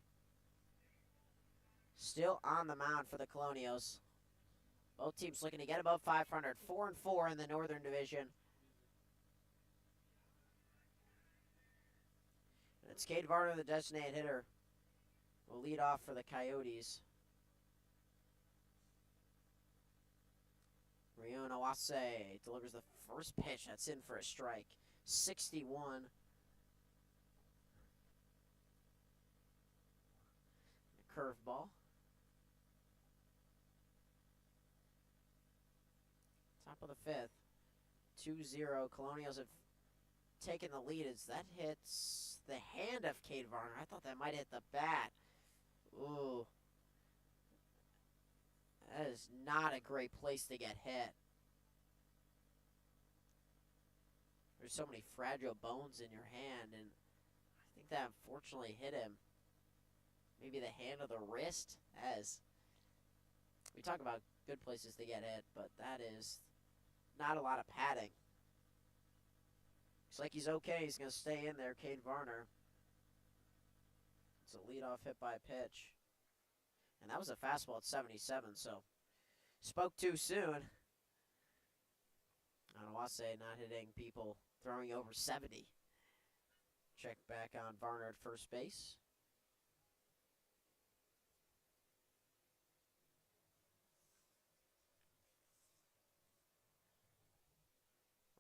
still on the mound for the Colonials. Both teams looking to get above 500. 4-4 in the Northern Division. And it's Cade Varner, the designated hitter, will lead off for the Coyotes. Rio Nawase delivers the first pitch. That's in for a strike. 61. A curveball. Top of the 5th. 2-0. Colonials have taken the lead as that hits the hand of Cade Varner. I thought that might hit the bat. Ooh. That is not a great place to get hit. There's so many fragile bones in your hand, and I think that unfortunately hit him. Maybe the hand of the wrist, as we talk about good places to get hit, but that is not a lot of padding. Looks like he's okay. He's going to stay in there, Cade Varner. It's a leadoff hit by a pitch. And that was a fastball at 77, so spoke too soon. Anawase not hitting people throwing over 70. Check back on Varner at first base.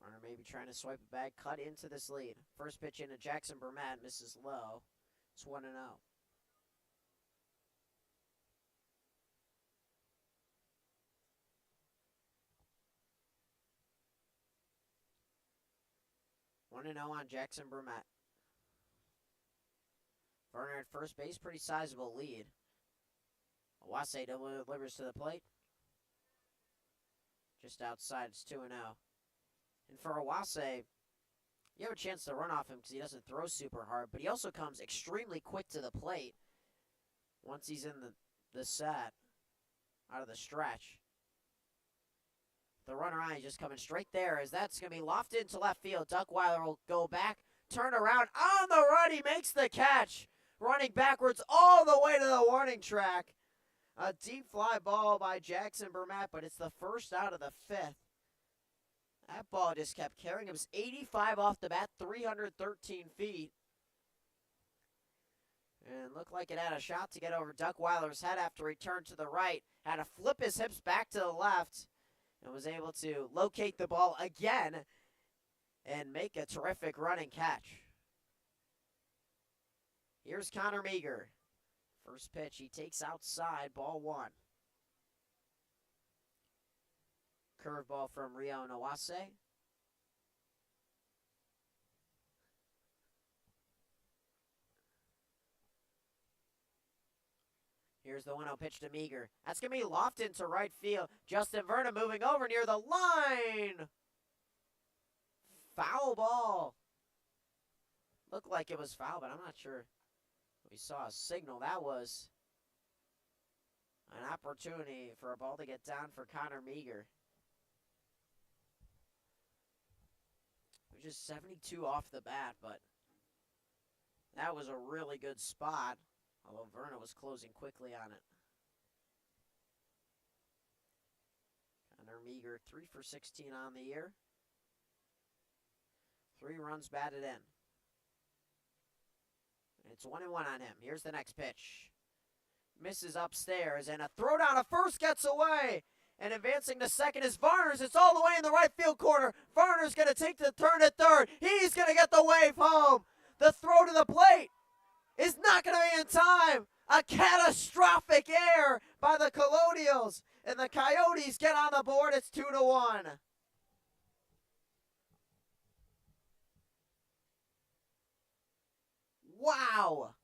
Varner maybe trying to swipe it back, cut into this lead. First pitch into Jackson Bermat, misses low. It's 1-0. One and 0 on Jackson Bermat. Varner at first base, pretty sizable lead. Awase delivers to the plate. Just outside, it's 2-0. And for Awase, you have a chance to run off him because he doesn't throw super hard, but he also comes extremely quick to the plate once he's in the set, out of the stretch. The runner on, he's just coming straight there as that's going to be lofted into left field. Duckweiler will go back, turn around, on the run, he makes the catch. Running backwards all the way to the warning track. A deep fly ball by Jackson Bermat, but it's the first out of the 5th. That ball just kept carrying. It was 85 off the bat, 313 feet. And looked like it had a shot to get over Duckweiler's head after he turned to the right. Had to flip his hips back to the left. And was able to locate the ball again and make a terrific running catch. Here's Connor Meager. First pitch, he takes outside, ball one. Curveball from Rio Nawase. Here's the 1-0 pitch to Meager. That's going to be lofted to right field. Justin Verna moving over near the line. Foul ball. Looked like it was foul, but I'm not sure. We saw a signal. That was an opportunity for a ball to get down for Connor Meager. It was just 72 off the bat, but that was a really good spot. Although Verna was closing quickly on it. Connor Meager, 3 for 16 on the year. 3 runs batted in. It's 1-1 on him. Here's the next pitch. Misses upstairs, and a throw down to first gets away. And advancing to second is Varner's. It's all the way in the right field corner. Varner's going to take the turn at third. He's going to get the wave home. The throw to the plate is not going to be in time. A catastrophic error by the Colonials. And the Coyotes get on the board. It's 2-1. Wow.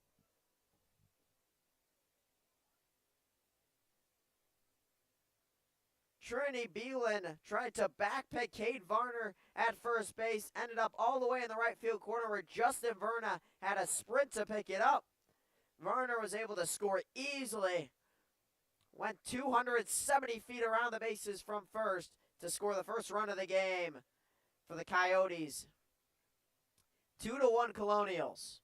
Trinity Beelan tried to backpick Cade Varner at first base. Ended up all the way in the right field corner where Justin Verna had a sprint to pick it up. Varner was able to score easily. Went 270 feet around the bases from first to score the first run of the game for the Coyotes. 2-1 Colonials.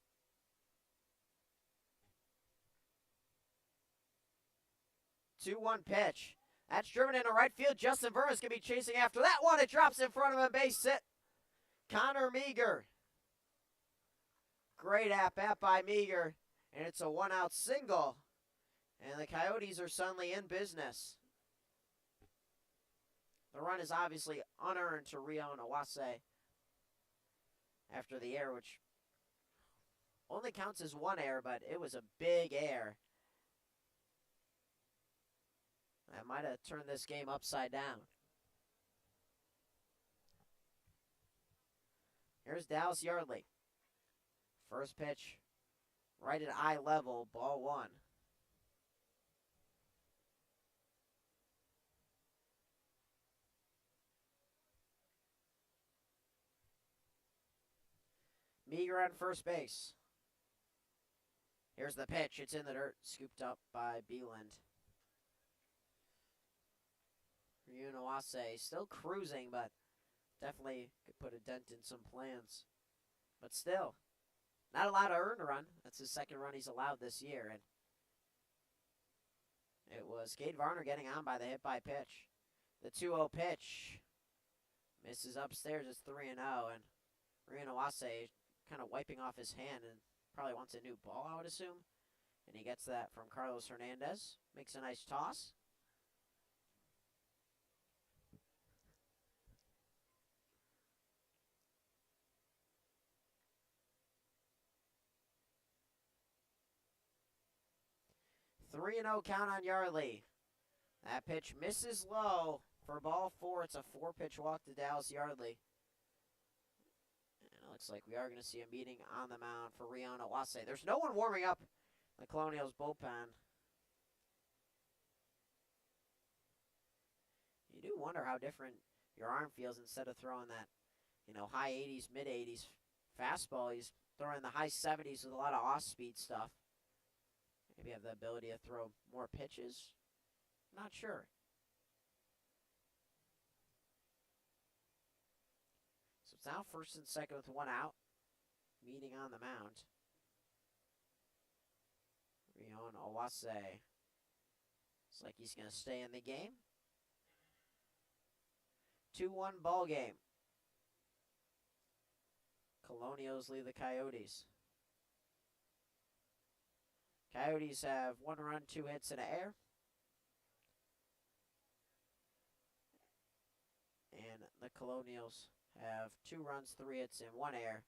2-1 pitch. That's driven into right field. Justin Verna's going to be chasing after that one. It drops in front of him. Base hit. Connor Meager. Great at-bat by Meager. And it's a 1-out single. And the Coyotes are suddenly in business. The run is obviously unearned to Rio Nawase after the error, which only counts as one error, but it was a big error. That might have turned this game upside down. Here's Dallas Yardley. First pitch, right at eye level, ball one. Meager on first base. Here's the pitch. It's in the dirt, scooped up by Beeland. Unawase still cruising, but definitely could put a dent in some plans. But still, not allowed to earn a run. That's his second run he's allowed this year. And it was Cade Varner getting on by the hit-by pitch. The 2-0 pitch misses upstairs. It's 3-0, and Unawase kind of wiping off his hand and probably wants a new ball, I would assume. And he gets that from Carlos Hernandez. Makes a nice toss. Three and 0 count on Yardley. That pitch misses low for ball four. It's a 4-pitch walk to Dallas Yardley. And it looks like we are going to see a meeting on the mound for Rio Nawase. There's no one warming up the Colonials bullpen. You do wonder how different your arm feels instead of throwing that, high 80s, mid 80s fastball. He's throwing the high 70s with a lot of off-speed stuff. Maybe have the ability to throw more pitches. Not sure. So it's now first and second with 1 out. Meeting on the mound. Rio Nawase. Looks like he's going to stay in the game. 2-1 ball game. Colonials lead the Coyotes. Coyotes have 1 run, 2 hits, and an error. And the Colonials have 2 runs, 3 hits, and 1 error,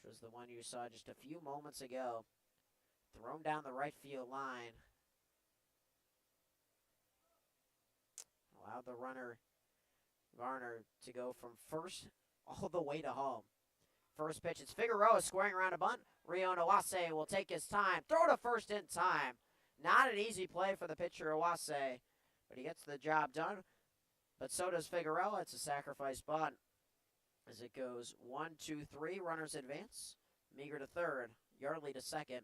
which was the one you saw just a few moments ago. Thrown down the right field line. Allowed the runner, Varner, to go from first all the way to home. First pitch, it's Figueroa squaring around a bunt. Rio Nawase will take his time. Throw to first in time. Not an easy play for the pitcher, Awase, but he gets the job done. But so does Figueroa. It's a sacrifice bunt. As it goes 1, 2, 3, runners advance. Meager to third, Yardley to second.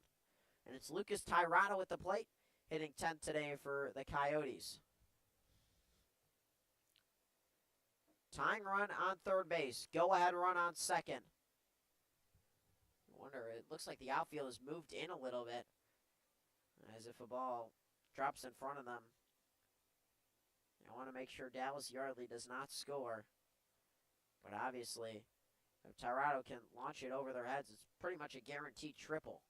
And it's Lucas Tirado at the plate, hitting 10th today for the Coyotes. Tying run on third base. Go-ahead run on second. I wonder, it looks like the outfield has moved in a little bit, as if a ball drops in front of them. I want to make sure Dallas Yardley does not score. But obviously, if Tirado can launch it over their heads, it's pretty much a guaranteed triple.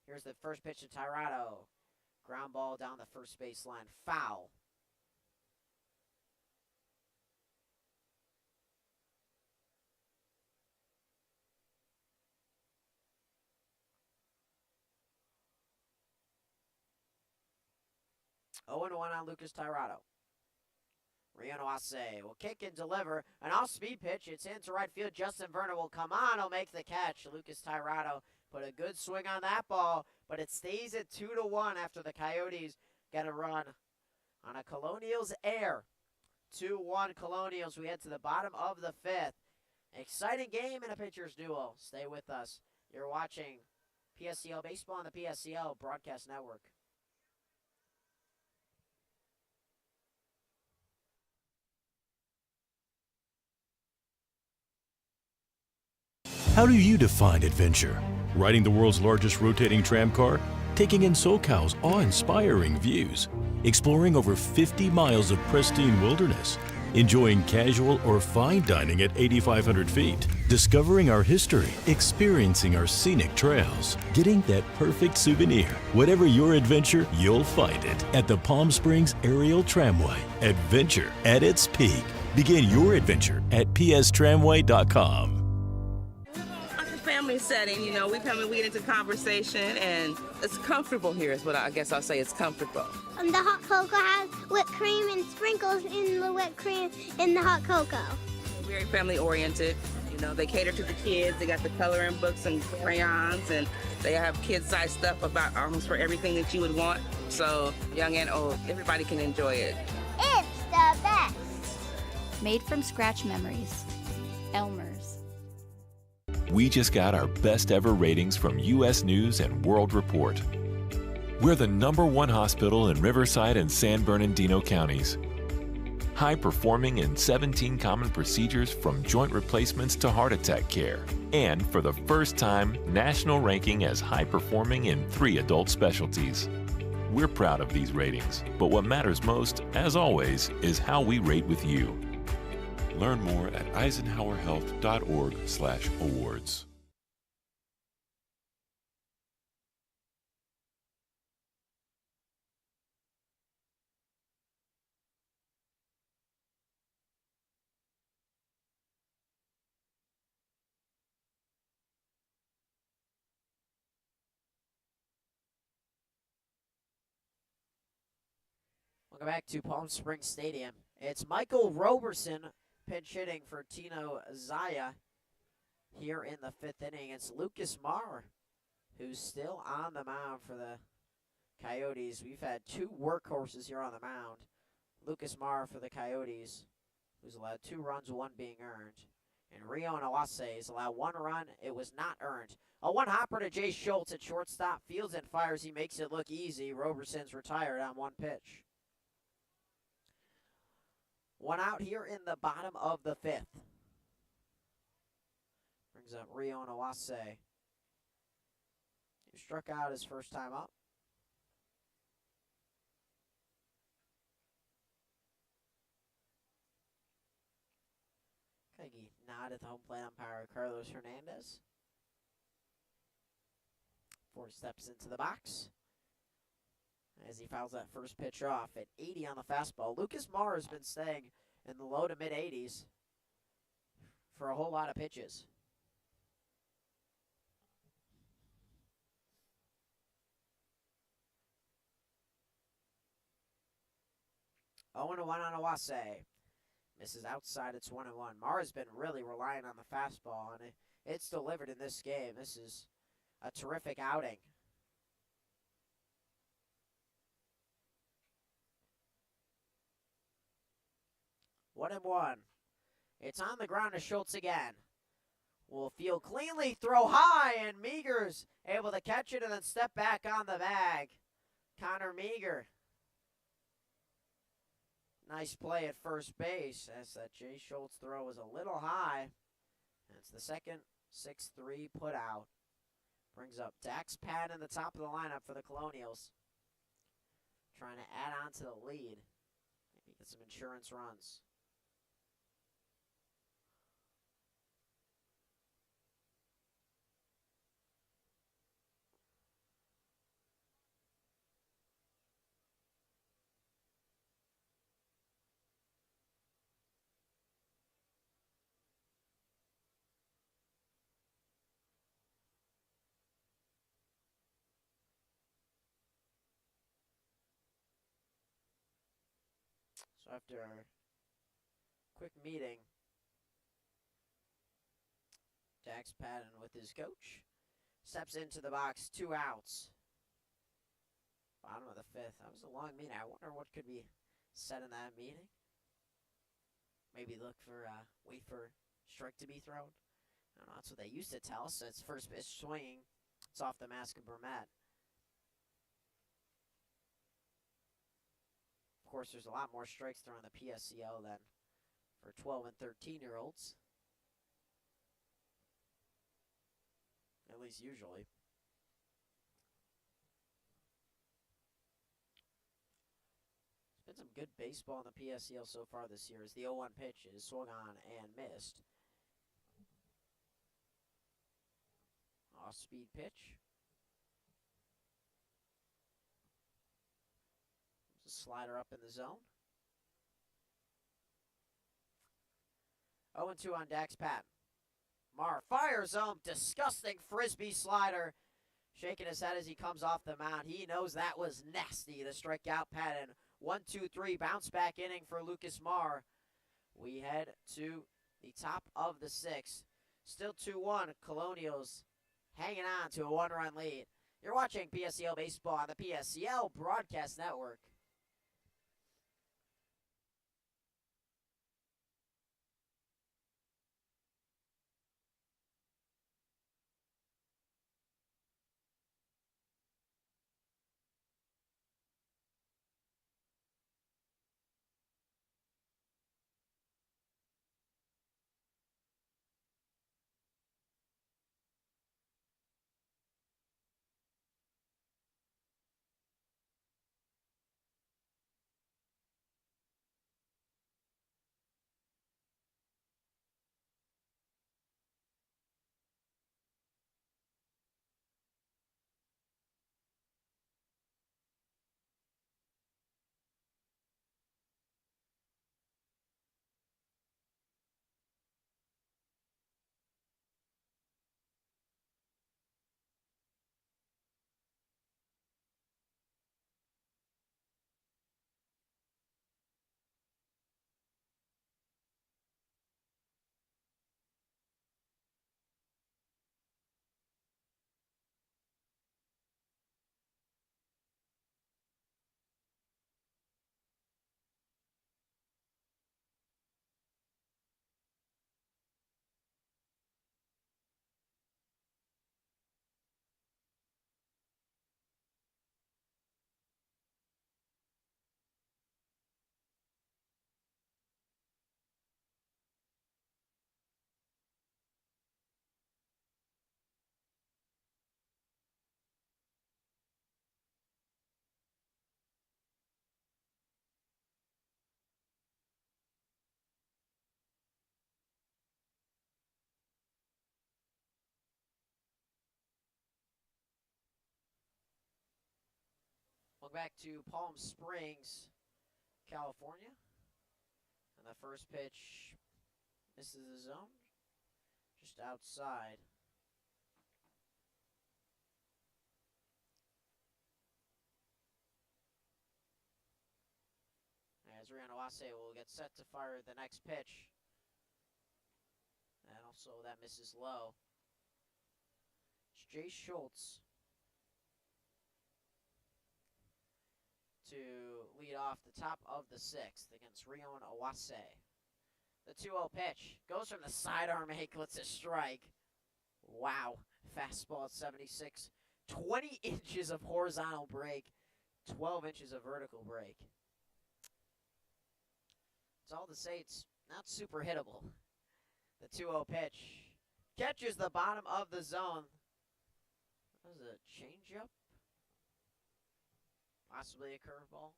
Here's the first pitch to Tirado. Ground ball down the first baseline. Foul. Oh, 0-1 on Lucas Tirado. Rio Nawase will kick and deliver. An off-speed pitch. It's into right field. Justin Vernon will come on. He'll make the catch. Lucas Tirado put a good swing on that ball, but it stays at 2-1 after the Coyotes get a run on a Colonials error. 2-1 Colonials. We head to the bottom of the 5th. Exciting game in a pitcher's duel. Stay with us. You're watching PSCL Baseball on the PSCL Broadcast Network. How do you define adventure? Riding the world's largest rotating tram car? Taking in SoCal's awe-inspiring views? Exploring over 50 miles of pristine wilderness? Enjoying casual or fine dining at 8,500 feet? Discovering our history? Experiencing our scenic trails? Getting that perfect souvenir? Whatever your adventure, you'll find it at the Palm Springs Aerial Tramway. Adventure at its peak. Begin your adventure at pstramway.com. Family setting, you know, we come and we get into conversation, and it's comfortable here is what I guess I'll say. It's comfortable. The hot cocoa has whipped cream and sprinkles in the whipped cream in the hot cocoa. Very family oriented. You know, they cater to the kids. They got the coloring books and crayons, and they have kid-sized stuff about almost for everything that you would want. So young and old, everybody can enjoy it. It's the best. Made from scratch memories. Elmer's. We just got our best ever ratings from U.S. News and World Report. We're the #1 hospital in Riverside and San Bernardino counties. High performing in 17 common procedures from joint replacements to heart attack care. And for the first time, national ranking as high performing in 3 adult specialties. We're proud of these ratings, but what matters most, as always, is how we rate with you. Learn more at eisenhowerhealth.org/awards. Welcome back to Palm Springs Stadium. It's Michael Roberson pinch hitting for Tino Zaya here in the 5th inning. It's Lucas Marr who's still on the mound for the Coyotes. We've had 2 workhorses here on the mound. Lucas Marr for the Coyotes, who's allowed 2 runs, 1 being earned. And Rio Nawase has allowed 1 run. It was not earned. A 1-hopper to Jay Schultz at shortstop. Fields and fires. He makes it look easy. Roberson's retired on 1 pitch. 1 out here in the bottom of the 5th. Brings up Rio Nawase. He struck out his first time up. I think he nodded the home plate umpire Carlos Hernandez. before he steps into the box. As he fouls that first pitch off at 80 on the fastball. Lucas Marr has been staying in the low to mid 80s for a whole lot of pitches. 0-1 on Awase. Misses outside, it's 1-1. Marr has been really relying on the fastball, and it's delivered in this game. This is a terrific outing. 1-1. It's on the ground to Schultz again. Will field cleanly, throw high, and Meager's able to catch it and then step back on the bag. Connor Meager. Nice play at first base as that Jay Schultz throw was a little high. That's the second 6-3 put out. Brings up Dax Patton in the top of the lineup for the Colonials. Trying to add on to the lead. Maybe get some insurance runs. So after our quick meeting, Dax Patton with his coach steps into the box, 2 outs. Bottom of the 5th. That was a long meeting. I wonder what could be said in that meeting. Maybe look for, wait for strike to be thrown. I don't know, that's what they used to tell us. So it's first pitch swinging. It's off the mask of Burnett. Of course, there's a lot more strikes thrown in the PSCL than for 12 and 13-year-olds. At least usually. There's been some good baseball in the PSCL so far this year as the 0-1 pitch is swung on and missed. Off-speed pitch. There's a slider up in the zone. 0-2 on Dax Patton. Marr fires home, disgusting frisbee slider. Shaking his head as he comes off the mound. He knows that was nasty to strike out Patton. 1-2-3 bounce back inning for Lucas Marr. We head to the top of the 6th. Still 2-1. Colonials hanging on to a 1-run lead. You're watching PSCL Baseball on the PSCL Broadcast Network. Welcome back to Palm Springs, California. And the first pitch misses the zone, just outside. As Rihanna Wase will get set to fire the next pitch. And also that misses low. It's Jay Schultz to lead off the top of the sixth against Rion Awase. The 2-0 pitch goes from the sidearm anklets a strike. Wow. Fastball at 76. 20 inches of horizontal break. 12 inches of vertical break. It's all to say it's not super hittable. The 2-0 pitch catches the bottom of the zone. That was a changeup. Possibly a curveball.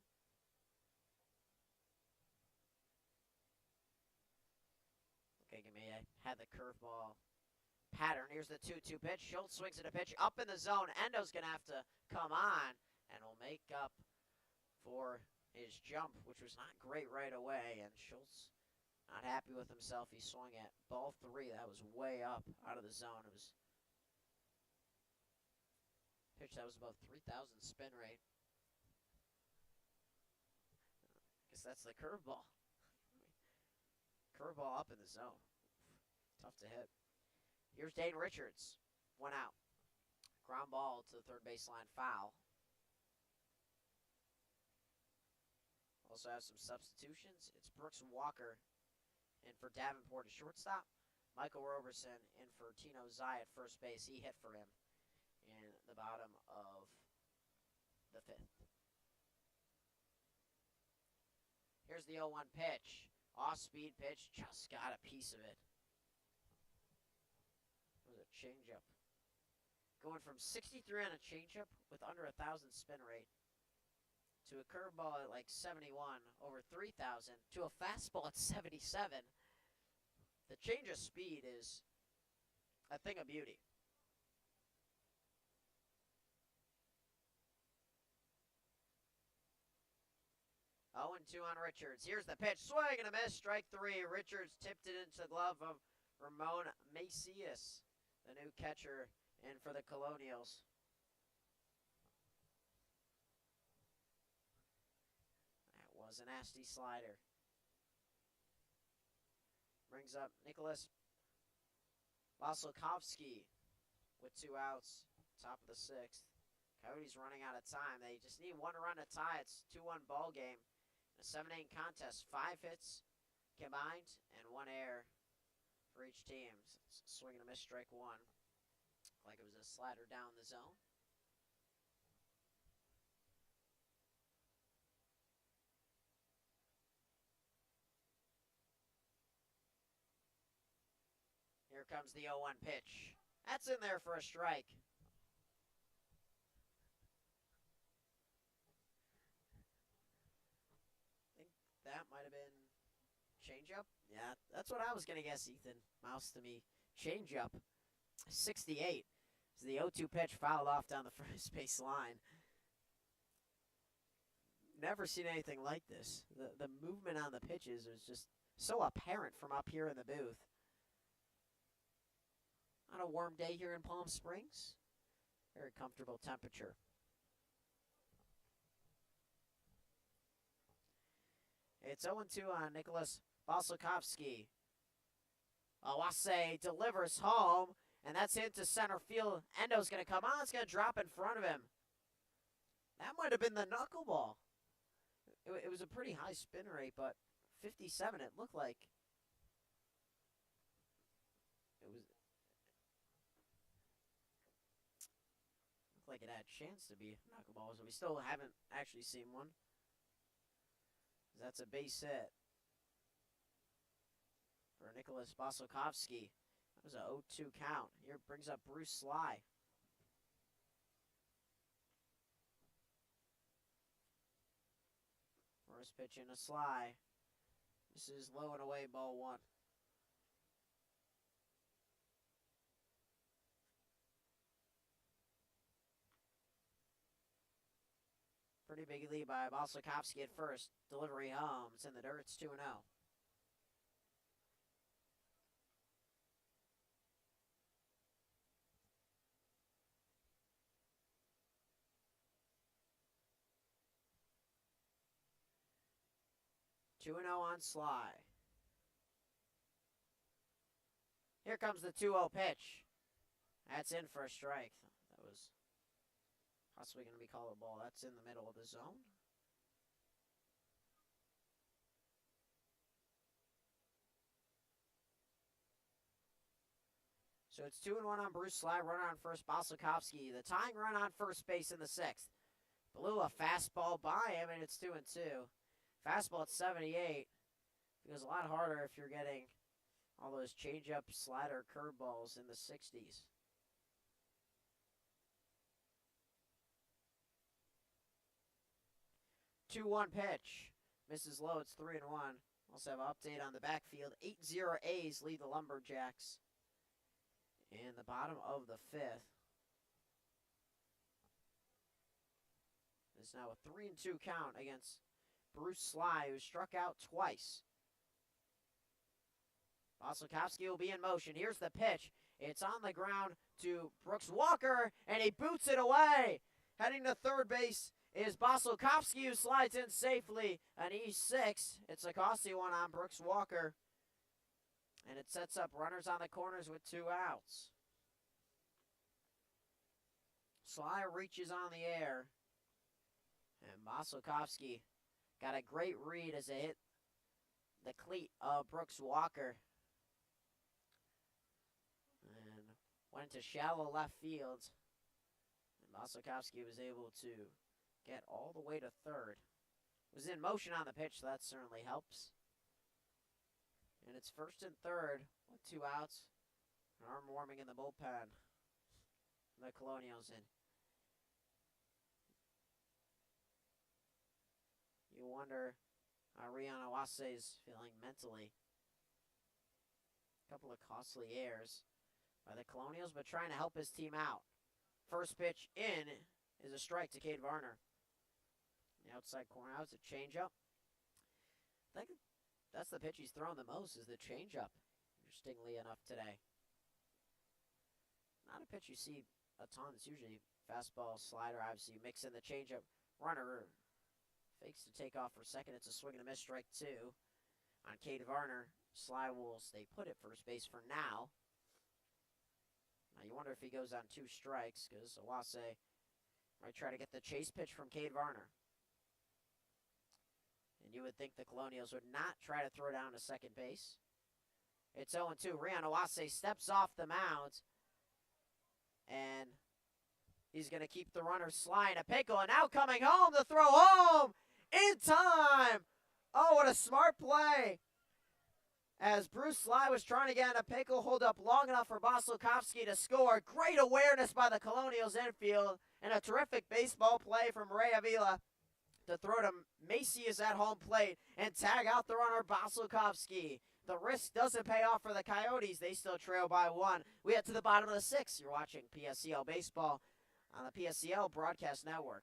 Okay, had the curveball pattern. Here's the 2-2 pitch. Schultz swings at a pitch up in the zone. Endo's going to have to come on and will make up for his jump, which was not great right away. And Schultz not happy with himself. He swung at ball 3. That was way up out of the zone. It was a pitch that was above 3,000 spin rate. Guess that's the curveball. Curveball up in the zone. Tough to hit. Here's Dane Richards. 1 out. Ground ball to the third baseline, foul. Also have some substitutions. It's Brooks Walker in for Davenport at shortstop. Michael Roberson in for Tino Zai at first base. He hit for him in the bottom of the 5th. Here's the 0-1 pitch. Off-speed pitch. Just got a piece of it. It was a changeup. Going from 63 on a changeup with under 1,000 spin rate to a curveball at like 71, over 3,000, to a fastball at 77. The change of speed is a thing of beauty. Oh, and 2 on Richards. Here's the pitch. Swing and a miss. Strike 3. Richards tipped it into the glove of Ramon Macias, the new catcher in for the Colonials. That was a nasty slider. Brings up Nicholas Vasilkovsky with 2 outs, top of the 6th. Coyotes running out of time. They just need 1 run to tie. It's 2-1 ball game. A 7-8 contest. 5 hits combined and 1 error for each team. Swing and a miss, strike 1. Like it was a slider down the zone. Here comes the 0-1 pitch. That's in there for a strike. I think that might have been changeup. Yeah, that's what I was going to guess, Ethan. Mouse to me. Changeup. 68. So the 0-2 pitch fouled off down the first base line. Never seen anything like this. The movement on the pitches is just so apparent from up here in the booth. On a warm day here in Palm Springs. Very comfortable temperature. It's 0-2 on Nicholas Vasilkovsky. Awase delivers home, and that's into center field. Endo's going to come on. It's going to drop in front of him. That might have been the knuckleball. It was a pretty high spin rate, but 57 it looked like. It was... like it had a chance to be knuckleball, so we still haven't actually seen one. That's a base hit for Nicholas Vasilkovsky. That was a 0-2 count. Here brings up Bruce Sly. First pitch in a Sly. This is low and away, ball 1. Pretty big lead by Balsakovsky at first. Delivery home. It's in the dirt. It's 2-0. 2-0 on Sly. Here comes the 2-0 pitch. That's in for a strike. That was possibly going to be called a ball. That's in the middle of the zone. So it's 2-1 on Bruce Sly. Runner on first, Balsakovsky. The tying run on first base in the sixth. Blew a fastball by him, and it's 2-2. Fastball at 78. Feels a lot harder if you're getting all those change-up, slider, curveballs in the 60s. Two-one pitch. Misses low. It's 3-1. Also have an update on the backfield. 8-0 A's lead the Lumberjacks in the bottom of the fifth. It's now a 3-2 count against Bruce Sly, who struck out twice. Balsakovsky will be in motion. Here's the pitch. It's on the ground to Brooks Walker, and he boots it away. Heading to third base is Balsakovsky, who slides in safely. An E6. It's a costly one on Brooks Walker. And it sets up runners on the corners with 2 outs. Sly reaches on the air. And Balsakovsky got a great read as it hit the cleat of Brooks Walker. And went to shallow left field. And Balsakovsky was able to get all the way to third. Was in motion on the pitch, so that certainly helps. And it's first and third with 2 outs. Arm warming in the bullpen. The Colonials in. You wonder how Rian Awase is feeling mentally. A couple of costly errors by the Colonials, but trying to help his team out. First pitch in is a strike to Cade Varner. The outside corner, that was a changeup. I think that's the pitch he's thrown the most, is the changeup, interestingly enough today. Not a pitch you see a ton. It's usually fastball, slider, obviously you mix in the changeup. Runner fakes to take off for second. It's a swing and a miss, strike 2 on Cade Varner. Sly will stay put at first base for now. Now you wonder if he goes on 2 strikes, because Awase might try to get the chase pitch from Cade Varner. And you would think the Colonials would not try to throw down to second base. It's 0-2. Rian Awase steps off the mound. And he's going to keep the runner Sly in a pickle. And now coming home, the throw home in time. Oh, what a smart play. As Bruce Sly was trying to get in a pickle, hold up long enough for Balsakovsky to score. Great awareness by the Colonials infield. And a terrific baseball play from Ray Avila to throw to Macias at home plate and tag out the runner Balsakovsky. The risk doesn't pay off for the Coyotes. They still trail by 1. We head to the bottom of the 6th. You're watching PSCL Baseball on the PSCL Broadcast Network.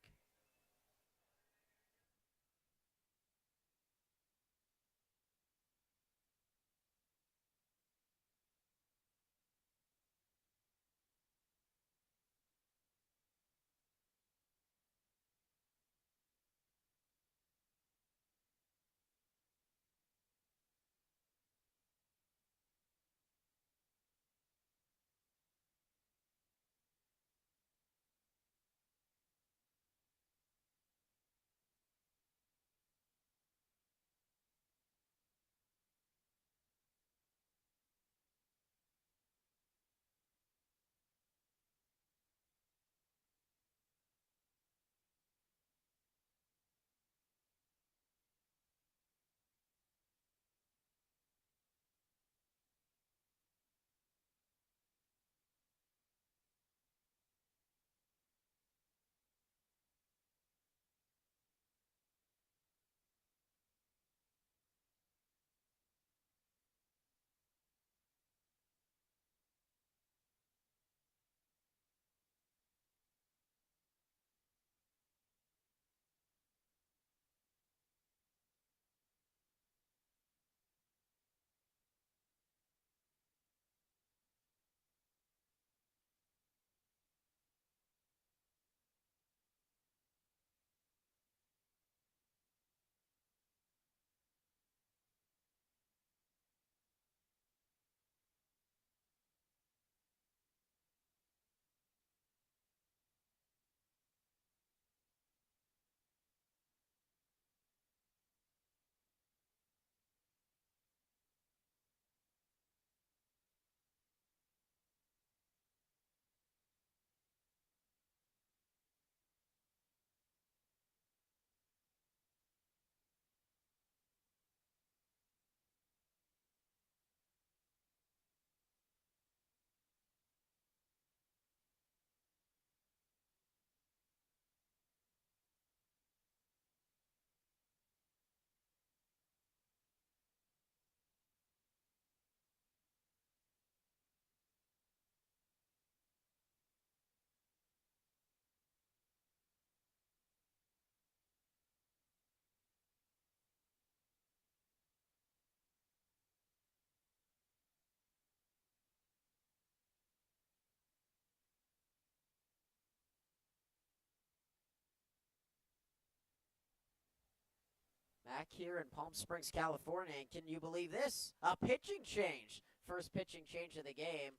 Back here in Palm Springs, California, and can you believe this? A pitching change. First pitching change of the game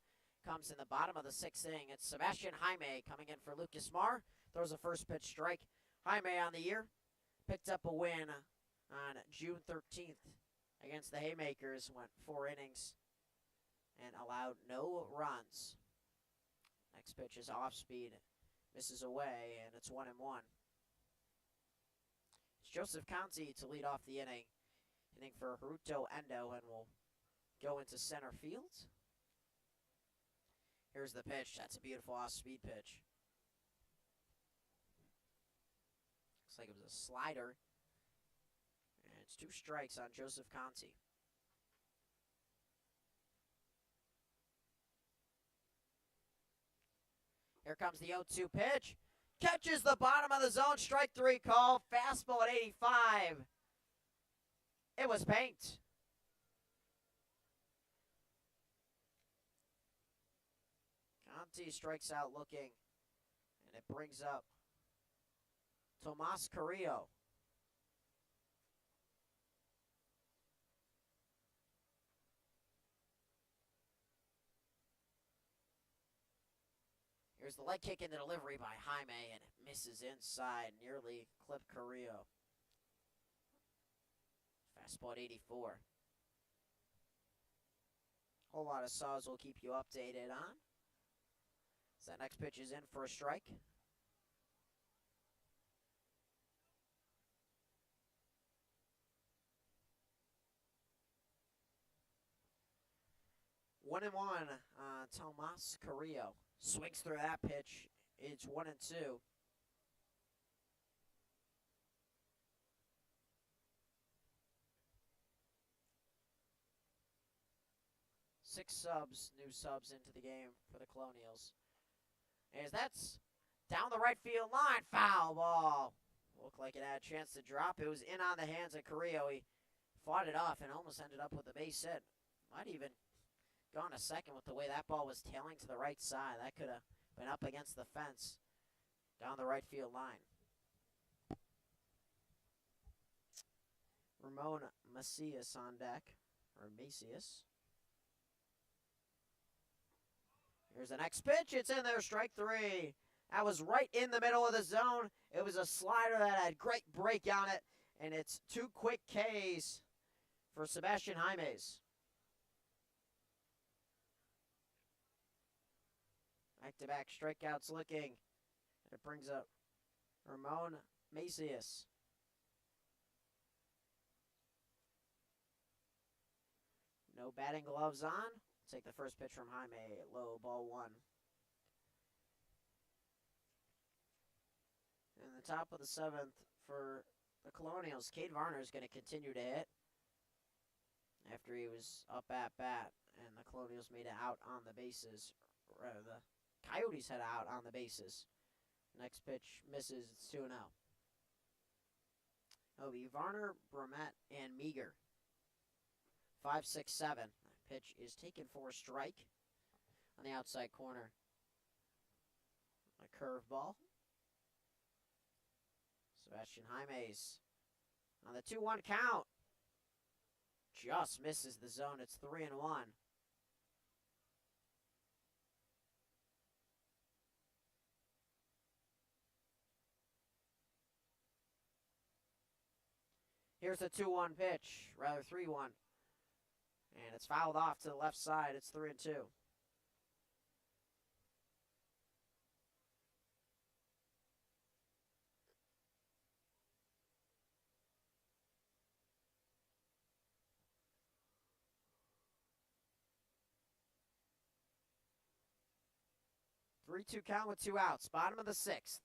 comes in the bottom of the 6th inning. It's Sebastian Jaime coming in for Lucas Marr. Throws a first pitch strike. Jaime on the year picked up a win on June 13th against the Haymakers. Went 4 innings and allowed no runs. Next pitch is off speed. Misses away, and it's 1-1. It's Joseph Conti to lead off the inning. Hitting for Haruto Endo, and will go into center field. Here's the pitch. That's a beautiful off-speed pitch. Looks like it was a slider. And it's 2 strikes on Joseph Conti. Here comes the 0-2 pitch. Catches the bottom of the zone. Strike 3 call. Fastball at 85. It was Paint. Conti strikes out looking. And it brings up Tomas Carrillo. Here's the leg kick in the delivery by Jaime, and it misses inside, nearly clipped Carrillo. Fastball at 84. Whole lot of saws we'll keep you updated on. So that next pitch is in for a strike. One and one, Tomas Carrillo. Swings through that pitch. It's 1-2. Six new subs into the game for the Colonials. As that's down the right field line. Foul ball. Looked like it had a chance to drop. It was in on the hands of Carrillo. He fought it off and almost ended up with a base hit. Might even gone a second with the way that ball was tailing to the right side. That could have been up against the fence down the right field line. Ramon Macias on deck, or Macias. Here's the next pitch. It's in there, strike 3. That was right in the middle of the zone. It was a slider that had great break on it, and it's 2 quick Ks for Sebastian Jaimes. Back-to-back strikeouts looking. And it brings up Ramon Macias. No batting gloves on. Take the first pitch from Jaime. Low, ball 1. In the top of the 7th for the Colonials, Cade Varner is going to continue to hit after he was up at bat, and the Colonials made it out on the bases. Rather, the Coyotes head out on the bases. Next pitch misses. It's 2-0. It'll be Varner, Brumett, and Meager. 5, 6, 7. Pitch is taken for a strike on the outside corner. A curveball. Sebastian Jaimes on the 2-1 count. Just misses the zone. It's 3-1. Here's the 2-1 pitch, rather 3-1. And it's fouled off to the left side. It's 3-2. Three-two count with 2 outs. Bottom of the 6th.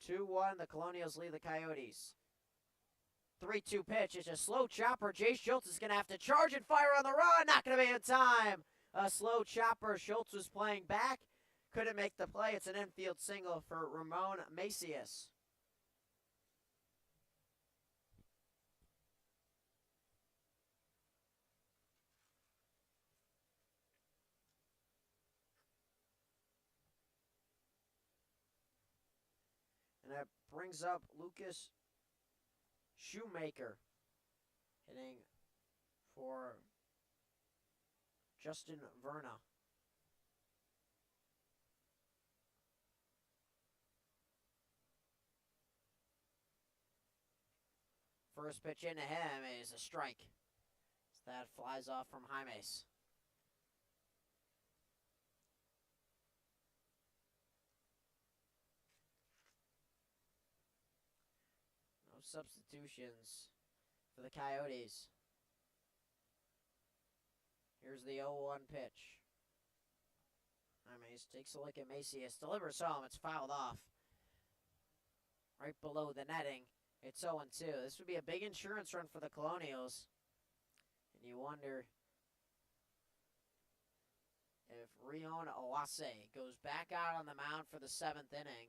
2-1. The Colonials lead the Coyotes. 3-2 pitch. It's a slow chopper. Jay Schultz is going to have to charge and fire on the run. Not going to be in time. A slow chopper. Schultz was playing back. Couldn't make the play. It's an infield single for Ramon Macias. And that brings up Lucas Shoemaker hitting for Justin Verna. First pitch into him is a strike. That flies off from Jaimes. No substitutions for the Coyotes. Here's the 0-1 pitch. Jaimes takes a look at Macias, delivers home, it's fouled off. Right below the netting, it's 0-2. This would be a big insurance run for the Colonials. And you wonder if Rion Owase goes back out on the mound for the 7th inning.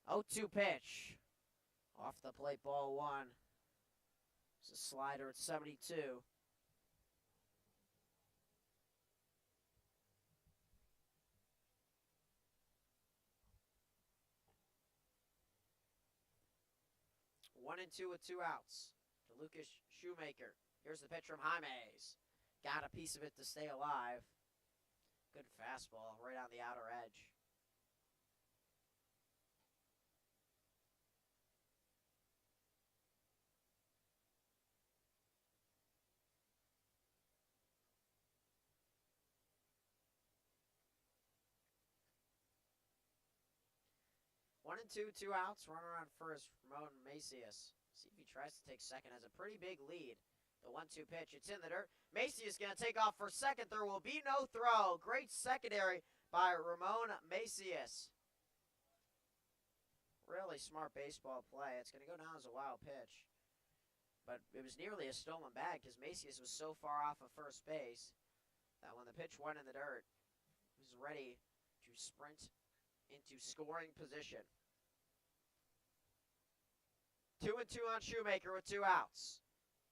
Oh, 2 pitch. Off the plate, ball 1. It's a slider at 72. One and two with 2 outs to Lucas Shoemaker. Here's the pitch from Jaimes. Got a piece of it to stay alive. Good fastball right on the outer edge. One and two, 2 outs. Runner on first, Ramon Macias. See if he tries to take second. Has a pretty big lead. The 1-2 pitch. It's in the dirt. Macias going to take off for second. There will be no throw. Great secondary by Ramon Macias. Really smart baseball play. It's going to go down as a wild pitch. But it was nearly a stolen bag because Macias was so far off of first base that when the pitch went in the dirt, he was ready to sprint into scoring position. 2 and 2 on Shoemaker with 2 outs.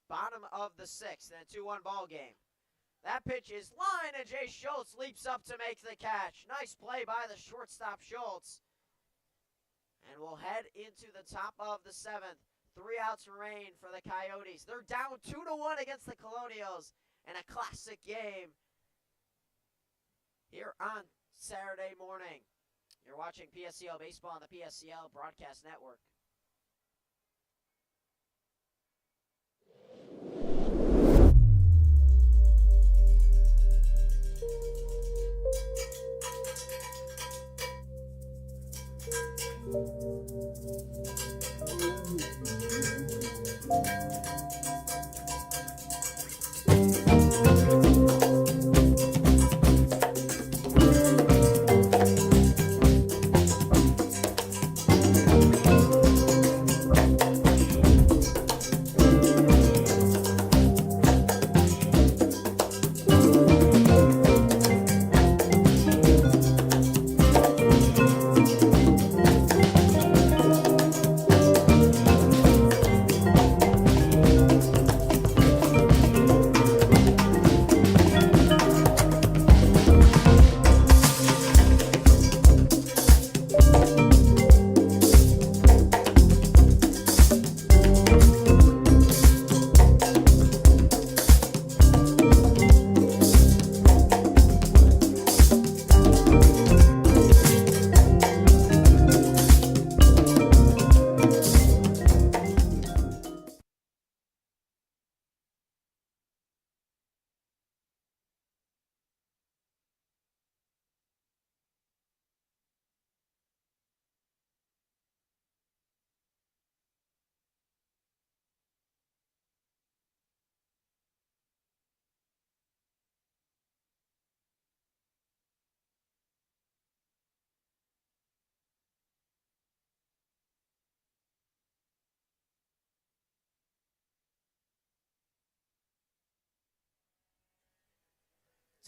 Bottom of the 6th and a 2-1 ball game. That pitch is line and Jay Schultz leaps up to make the catch. Nice play by the shortstop Schultz. And we'll head into the top of the 7th. 3 outs remain for the Coyotes. They're down 2-1 against the Colonials in a classic game here on Saturday morning. You're watching PSCL Baseball on the PSCL Broadcast Network.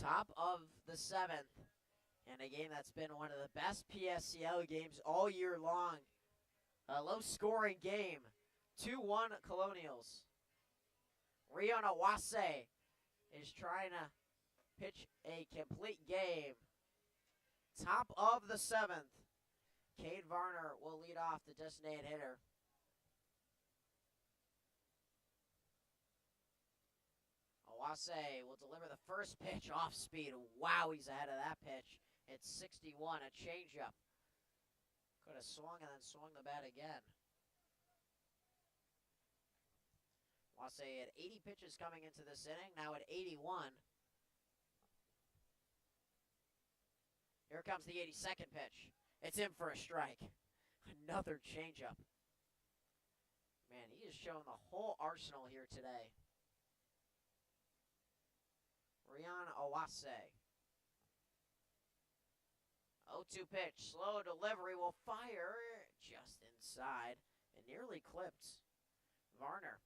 Top of the 7th, and a game that's been one of the best PSCL games all year long. A low-scoring game, 2-1 Colonials. Rion Owase is trying to pitch a complete game Top of the 7th. Cade Varner will lead off, the designated hitter. Owase will deliver the first pitch off speed. Wow, he's ahead of that pitch. It's 61, a changeup. Could have swung and then swung the bat again. Owase had 80 pitches coming into this inning, now at 81. Here comes the 82nd pitch. It's in for a strike. Another changeup. Man, he is showing the whole arsenal here today. Rian Owase. 0-2 pitch. Slow delivery will fire just inside and nearly clipped Varner.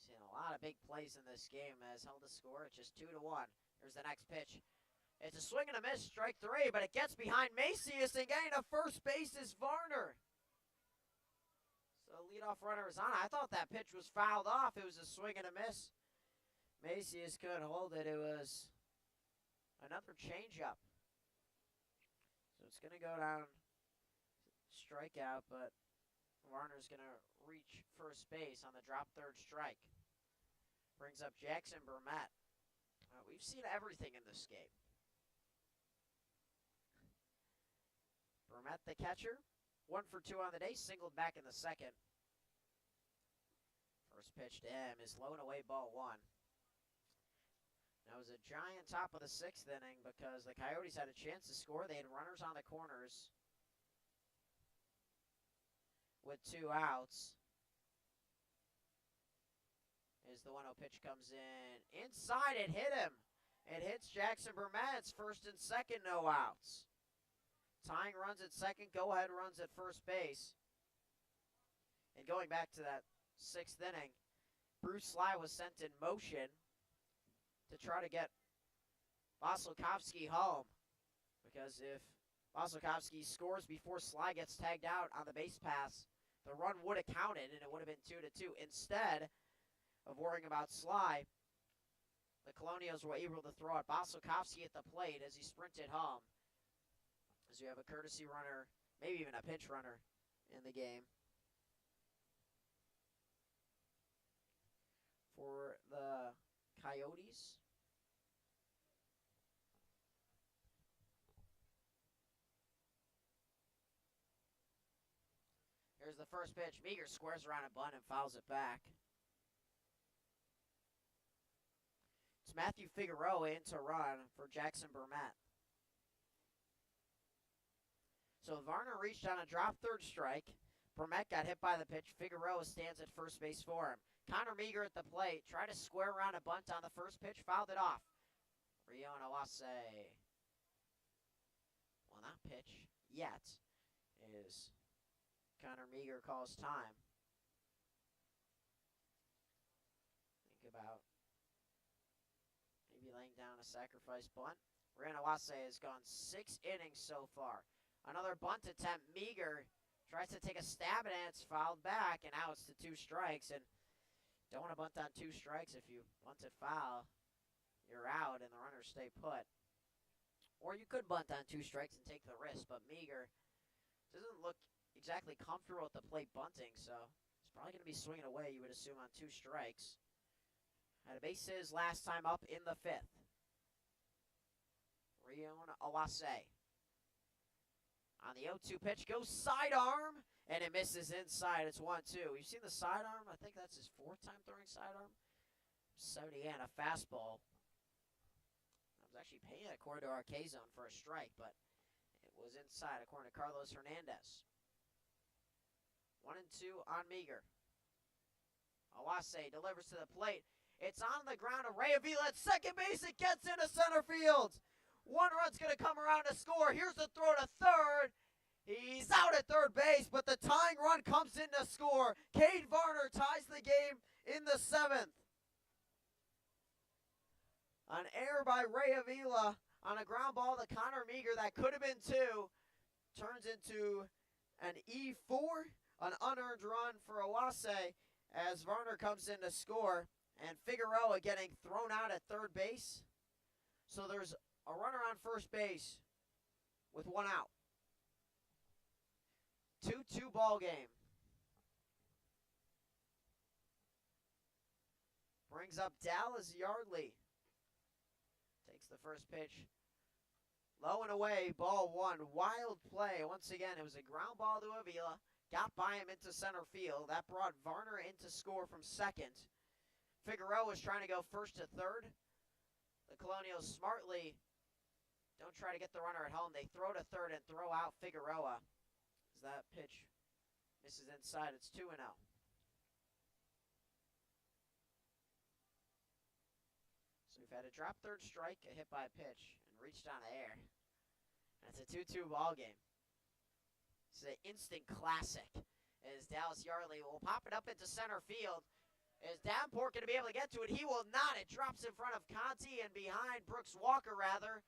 Seen a lot of big plays in this game as held the score at just 2-1. Here's the next pitch. It's a swing and a miss, strike 3, but it gets behind Macias and getting to first base is Varner. So leadoff runner is on. I thought that pitch was fouled off. It was a swing and a miss. Macias couldn't hold it. It was another changeup. So it's going to go down strikeout, but Varner's going to reach first base on the drop third strike. Brings up Jackson Burnett. We've seen everything in this game. Burnett, the catcher, 1 for 2 on the day, singled back in the second. First pitch to him is low and away, ball 1. Now it was a giant top of the 6th inning because the Coyotes had a chance to score. They had runners on the corners with 2 outs. As the 1-0 pitch comes in. Inside, it hit him. It hits Jackson Burnett. It's first and second, no outs. Tying runs at second, go-ahead runs at first base. And going back to that 6th inning, Bruce Sly was sent in motion to try to get Vasilkovsky home. Because if Vasilkovsky scores before Sly gets tagged out on the base pass, the run would have counted and it would have been 2-2. Instead of worrying about Sly, the Colonials were able to throw out Vasilkovsky at the plate as he sprinted home. As you have a courtesy runner, maybe even a pinch runner in the game. For the Coyotes. Here's the first pitch. Meager squares around a bunt and fouls it back. It's Matthew Figueroa in to run for Jackson Burnett. So Varner reached on a drop third strike. Burnett got hit by the pitch. Figueroa stands at first base for him. Connor Meager at the plate. Tried to square around a bunt on the first pitch. Fouled it off. Rion Owase will not pitch yet. Is Connor Meager calls time. Think about maybe laying down a sacrifice bunt. Rion Owase has gone 6 innings so far. Another bunt attempt. Meager tries to take a stab at it. It's fouled back, and now it's to 2 strikes. And don't want to bunt on 2 strikes. If you bunt it foul, you're out, and the runners stay put. Or you could bunt on 2 strikes and take the risk, but Meager doesn't look exactly comfortable at the plate bunting, so he's probably going to be swinging away, you would assume, on 2 strikes. Had a bases last time up in the 5th. Rion Owase. On the 0-2 pitch, goes sidearm, and it misses inside. It's 1-2. You've seen the sidearm. I think that's his 4th time throwing sidearm. 70 and a fastball. I was actually paying a corridor K zone for a strike, but it was inside, according to Carlos Hernandez. 1-2 on Meager. Owase delivers to the plate. It's on the ground. Ray Avila at second base. It gets into center field. 1 run's going to come around to score. Here's the throw to third. He's out at third base, but the tying run comes in to score. Cade Varner ties the game in the 7th. An error by Ray Avila on a ground ball to Connor Meager that could have been 2. Turns into an E4, an unearned run for Owase. as Varner comes in to score, and Figueroa getting thrown out at third base. So there's a runner on first base with one out. 2-2 ball game. Brings up Dallas Yardley. Takes the first pitch. Low and away, ball one. Wild play. Once again, it was a ground ball to Avila. Got by him into center field. That brought Varner in to score from second. Figueroa was trying to go first to third. The Colonials smartly don't try to get the runner at home. They throw to third and throw out Figueroa. As that pitch misses inside, it's 2-0. So we've had a drop third strike, a hit by a pitch, and reached on the air. And it's a 2-2 ball game. This is an instant classic. As Dallas Yardley will pop it up into center field. Is Davenport going to be able to get to it? He will not. It drops in front of Conti and behind Brooks Walker, rather.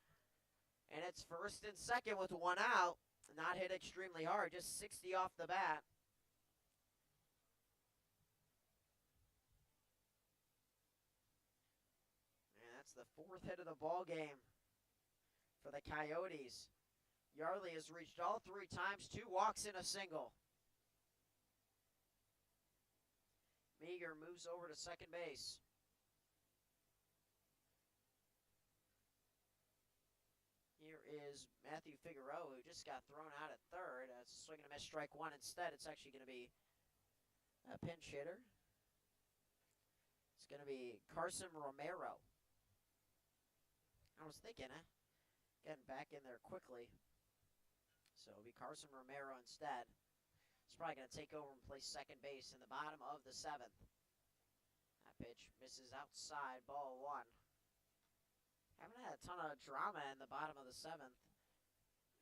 And it's first and second with one out. Not hit extremely hard, just 60 off the bat. And that's the fourth hit of the ball game for the Coyotes. Yardley has reached all three times, 2 walks and a single. Meager moves over to second base. Here is Matthew Figueroa, who just got thrown out at third. That's a swing and a miss, strike one. Instead, it's actually going to be a pinch hitter. It's going to be Carson Romero. I was thinking, getting back in there quickly. So it'll be Carson Romero instead. He's probably going to take over and play second base in the bottom of the seventh. That pitch misses outside, ball one. Haven't had a ton of drama in the bottom of the seventh.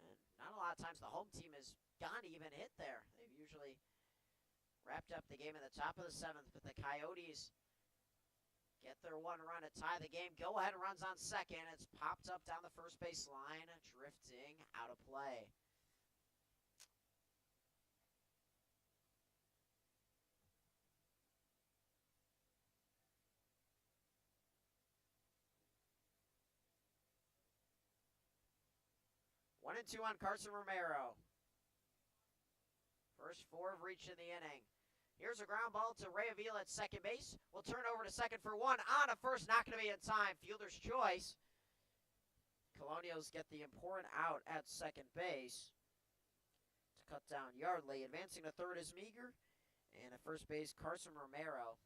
And not a lot of times the home team has gone to even hit there. They've usually wrapped up the game at the top of the seventh, but the Coyotes get their one run to tie the game. Go ahead runs on second. It's popped up down the first base line, drifting out of play. One and two on Carson Romero. First 4 have reached in the inning. Here's a ground ball to Ray Avila at second base. We'll turn over to second for one. On a first, not going to be in time. Fielder's choice. Colonials get the important out at second base to cut down Yardley. Advancing to third is Meager. And at first base, Carson Romero.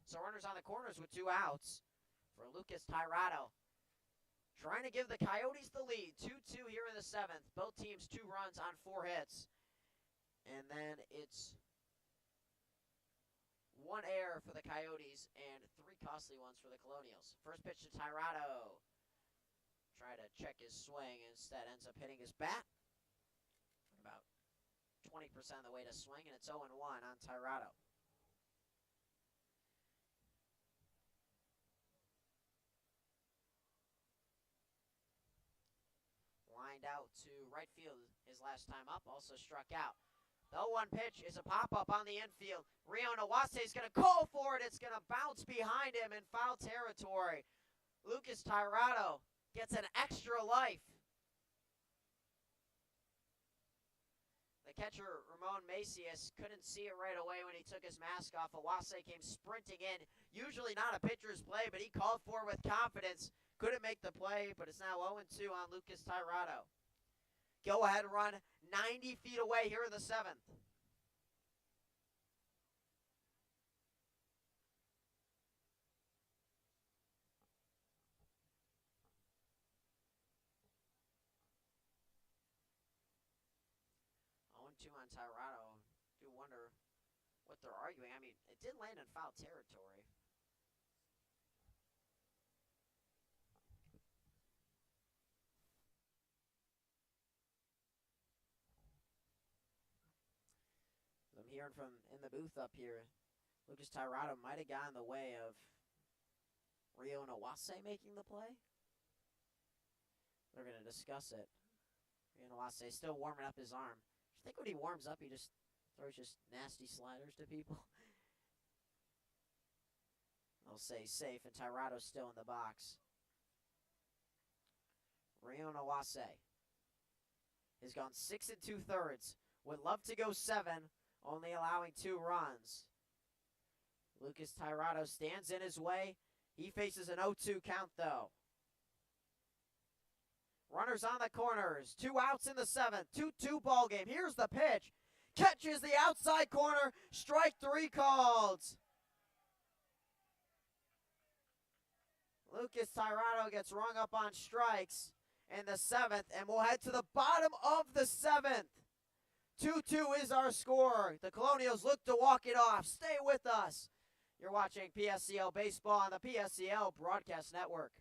So runners on the corners with 2 outs for Lucas Tirado. Trying to give the Coyotes the lead. 2-2 here in the seventh. Both teams 2 runs on 4 hits. And then it's 1 error for the Coyotes and 3 costly ones for the Colonials. First pitch to Tirado. Try to check his swing. Instead ends up hitting his bat. About 20% of the way to swing. And it's 0-1 on Tirado. Lined out to right field his last time up, also struck out. The 0-1 pitch is a pop-up on the infield. Rio Nawase is going to call for it. It's going to bounce behind him in foul territory. Lucas Tirado gets an extra life. The catcher, Ramon Macias, couldn't see it right away when he took his mask off. Awase came sprinting in. Usually not a pitcher's play, but he called for it with confidence. Couldn't make the play, but it's now 0-2 on Lucas Tirado. Go ahead run 90 feet away here in the seventh. Two on Tirado. Do wonder what they're arguing. I mean, it did land in foul territory. I'm hearing from in the booth up here, Lucas Tirado might have gotten in the way of Rio Nawase making the play. They're going to discuss it. Rio Nawase still warming up his arm. I think when he warms up, he just throws just nasty sliders to people. They'll say safe, and Tyrado's still in the box. Rio Nawase has gone 6 2/3. Would love to go 7, only allowing 2 runs. Lucas Tyrado stands in his way. He faces an 0-2 count, though. Runners on the corners. 2 outs in the 7th. 2-2 ball game. Here's the pitch. Catches the outside corner. Strike 3 called. Lucas Tyrado gets rung up on strikes in the 7th, and we'll head to the bottom of the 7th. 2-2 is our score. The Colonials look to walk it off. Stay with us. You're watching PSCL Baseball on the PSCL Broadcast Network.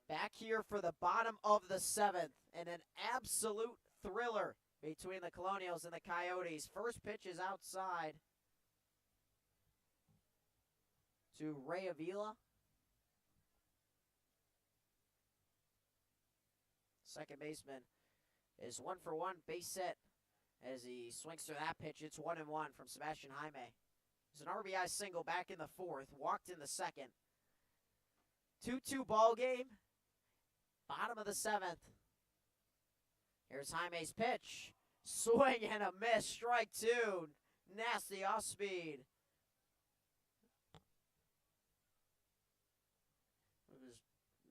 Back here for the bottom of the 7th, and an absolute thriller between the Colonials and the Coyotes. First pitch is outside to Ray Avila. Second baseman is 1 for 1, base hit. As he swings through that pitch, it's 1-1 from Sebastian Jaime. There's an RBI single back in the 4th, walked in the 2nd. 2-2 ball game. Bottom of the 7th. Here's Jaime's pitch. Swing and a miss. Strike 2. Nasty off speed. It was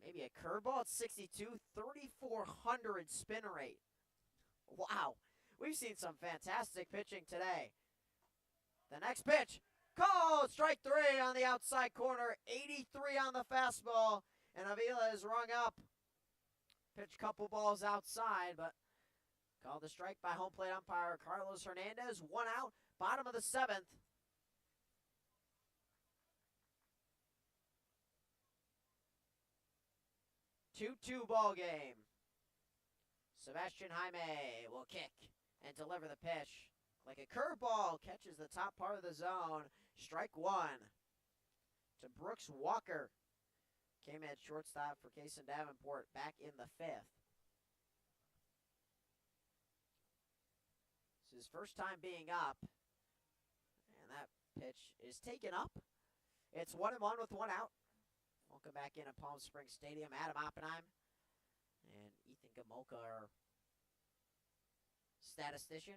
maybe a curveball at 62. 3,400 spin rate. Wow. We've seen some fantastic pitching today. The next pitch. Called. Strike 3 on the outside corner. 83 on the fastball. And Avila is rung up. Pitch couple balls outside, but called a strike by home plate umpire Carlos Hernandez. 1 out, bottom of the 7th. Two-two ball game. Sebastian Jaime will kick and deliver the pitch. Like a curveball, catches the top part of the zone. Strike 1 to Brooks Walker. Came at shortstop for Kason Davenport back in the 5th. It's his first time being up. And that pitch is taken up. It's 1-1 with 1 out. Welcome back in at Palm Springs Stadium. Adam Oppenheim and Ethan Gamolka are statistician,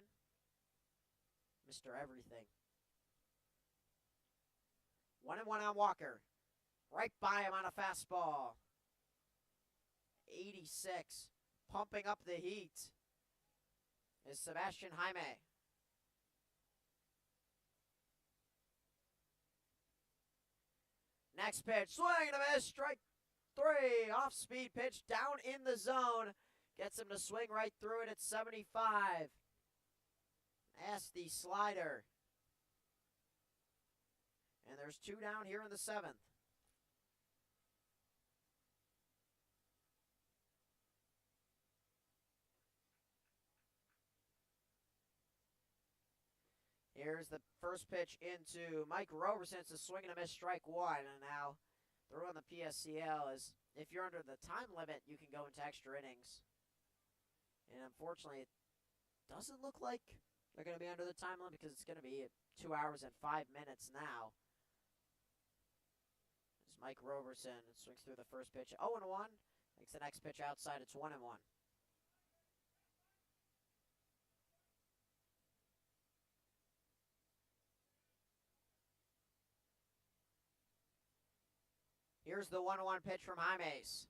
Mr. Everything. 1-1 on Walker. Right by him on a fastball. 86. Pumping up the heat is Sebastian Jaime. Next pitch, swing and a miss, strike 3. Off-speed pitch down in the zone. Gets him to swing right through it at 75. Nasty slider. And there's 2 down here in the 7th. Here's the first pitch into Mike Roberson. It's a swing and a miss, strike 1. And now the rule on the PSCL is if you're under the time limit, you can go into extra innings. And unfortunately, it doesn't look like they're going to be under the time limit because it's going to be 2 hours and 5 minutes now. As Mike Roberson swings through the first pitch. 0-1. Takes the next pitch outside. It's 1-1. Here's the 1-1 pitch from Jaimes.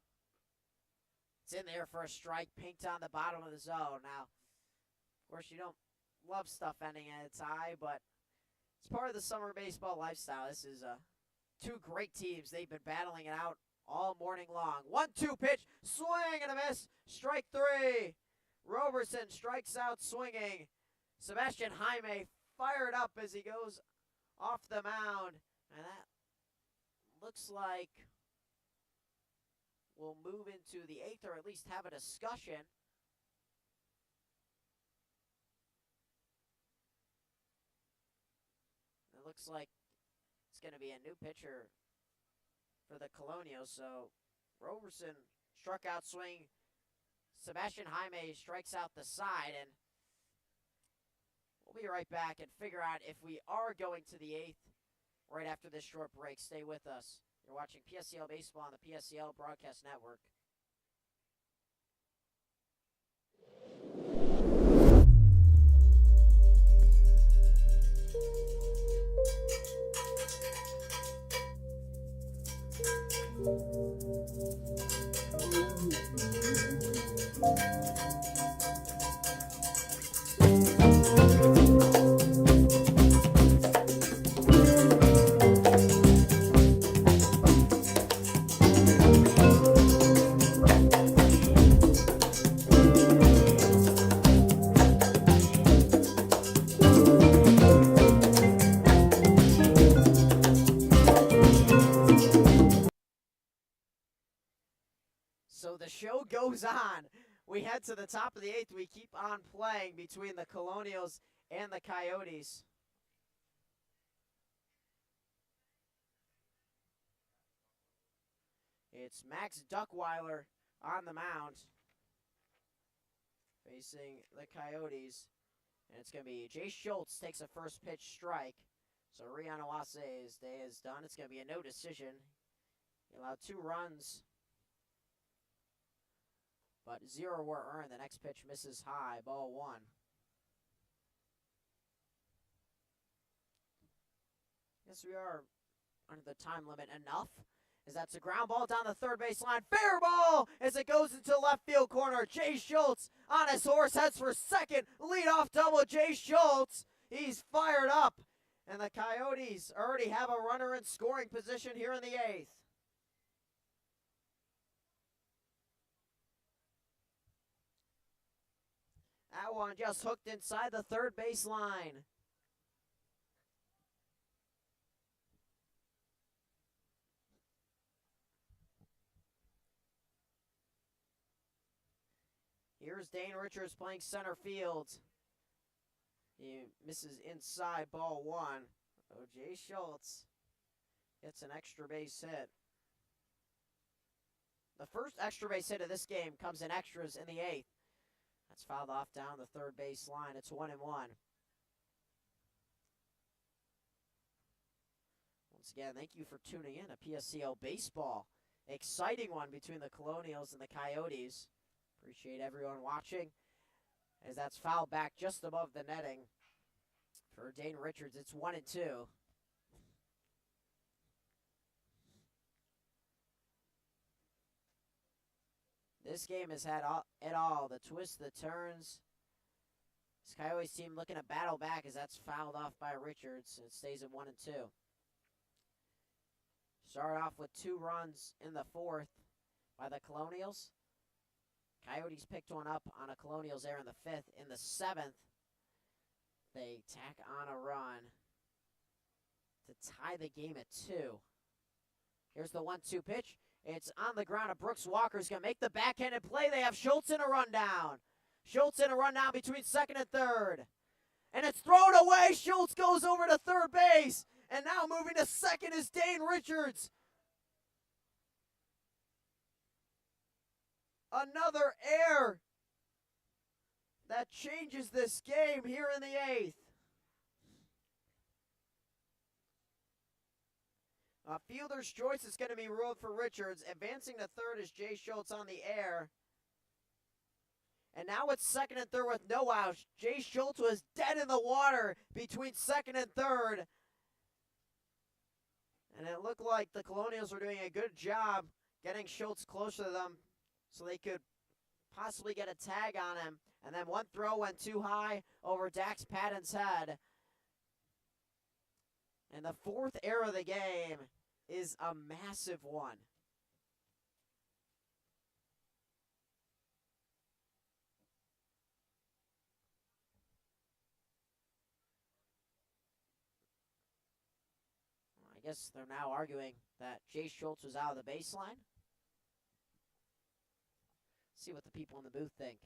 It's in there for a strike, pinked on the bottom of the zone. Now, of course, you don't love stuff ending in a tie, but it's part of the summer baseball lifestyle. This is 2 great teams. They've been battling it out all morning long. 1-2 pitch, swing and a miss, strike 3. Roberson strikes out swinging. Sebastian Jaime fired up as he goes off the mound, and that looks like we'll move into the 8th, or at least have a discussion. It looks like it's going to be a new pitcher for the Colonials. So Roberson struck out swing. Sebastian Jaime strikes out the side, and we'll be right back and figure out if we are going to the 8th right after this short break. Stay with us. You're watching PSCL Baseball on the PSCL Broadcast Network. So the show goes on. We head to the top of the 8th. We keep on playing between the Colonials and the Coyotes. It's Max Duckweiler on the mound facing the Coyotes. And it's going to be Jay Schultz takes a first pitch strike. So Rian Owase's day is done. It's going to be a no decision. He allowed 2 runs, but 0 were earned. The next pitch misses high, ball 1. Yes, we are under the time limit enough, as that's a ground ball down the third base line. Fair ball as it goes into left field corner. Jay Schultz on his horse heads for second. Leadoff double, Jay Schultz. He's fired up, and the Coyotes already have a runner in scoring position here in the 8th. That one just hooked inside the third base line. Here's Dane Richards playing center field. He misses inside, ball 1. Oh, Jay Schultz gets an extra base hit. The first extra base hit of this game comes in extras in the 8th. That's fouled off down the third base line. It's 1-1. Once again, thank you for tuning in to PSCL Baseball. Exciting one between the Colonials and the Coyotes. Appreciate everyone watching. as that's fouled back just above the netting for Dane Richards. It's 1-2. This game has had it all. The twists, the turns. This Coyotes team looking to battle back as that's fouled off by Richards. And it stays at 1-2. Start off with 2 runs in the 4th by the Colonials. Coyotes picked one up on a Colonials error in the 5th. In the 7th, they tack on a run to tie the game at 2. Here's the 1-2 pitch. It's on the ground. Brooks Walker's going to make the backhanded play. They have Schultz in a rundown. Schultz in a rundown between 2nd and 3rd. And it's thrown away. Schultz goes over to 3rd base. And now moving to 2nd is Dane Richards. Another error that changes this game here in the 8th. A fielder's choice is going to be ruled for Richards. Advancing to 3rd is Jay Schultz on the air. And now it's 2nd and 3rd with no outs. Jay Schultz was dead in the water between 2nd and 3rd. And it looked like the Colonials were doing a good job getting Schultz closer to them so they could possibly get a tag on him. And then one throw went too high over Dax Patton's head. And the 4th error of the game is a massive one. I guess they're now arguing that Jay Schultz was out of the baseline. See what the people in the booth think.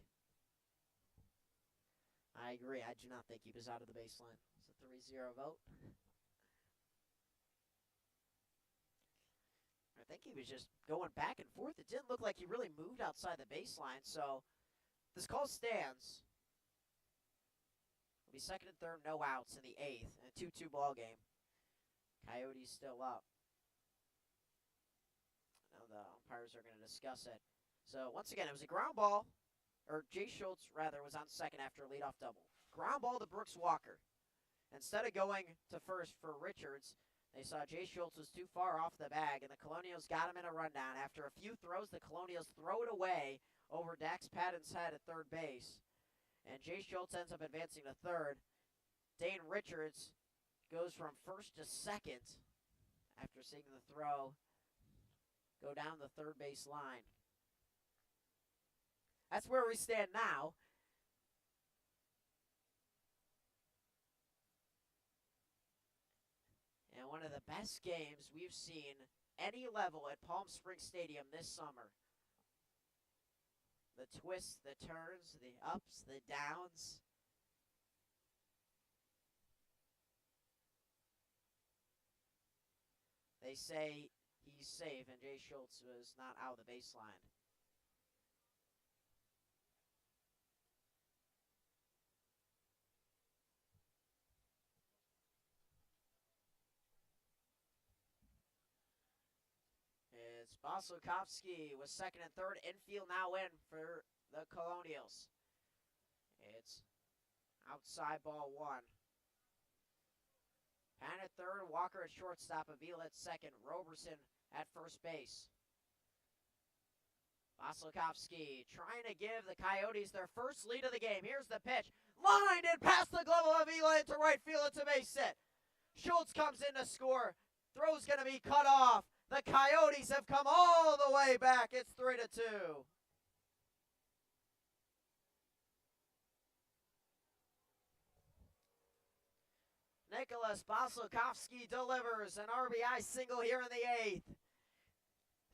I agree. I do not think he was out of the baseline. It's a 3-0 vote. I think he was just going back and forth. It didn't look like he really moved outside the baseline. So this call stands. It'll be 2nd and 3rd, no outs in the 8th. And a 2-2 ball game. Coyotes still up. Now the umpires are going to discuss it. So once again, it was a ground ball. Or Jay Schultz, rather, was on 2nd after a leadoff double. Ground ball to Brooks Walker. Instead of going to 1st for Richards, they saw Jay Schultz was too far off the bag, and the Colonials got him in a rundown. After a few throws, the Colonials throw it away over Dax Patton's head at 3rd base. And Jay Schultz ends up advancing to 3rd. Dane Richards goes from 1st to 2nd after seeing the throw go down the 3rd base line. That's where we stand now. And one of the best games we've seen any level at Palm Springs Stadium this summer. The twists, the turns, the ups, the downs. They say he's safe, and Jay Schultz was not out of the baseline. It's Bosokowski with 2nd and 3rd. Infield now in for the Colonials. It's outside ball 1. Pan at 3rd, Walker at shortstop, Avila at 2nd, Roberson at 1st base. Bosokowski trying to give the Coyotes their first lead of the game. Here's the pitch. Lined and past the glove of Avila into right field. It's a base hit. Schultz comes in to score. Throw's going to be cut off. The Coyotes have come all the way back. It's 3-2. Nicholas Bosokowski delivers an RBI single here in the 8th.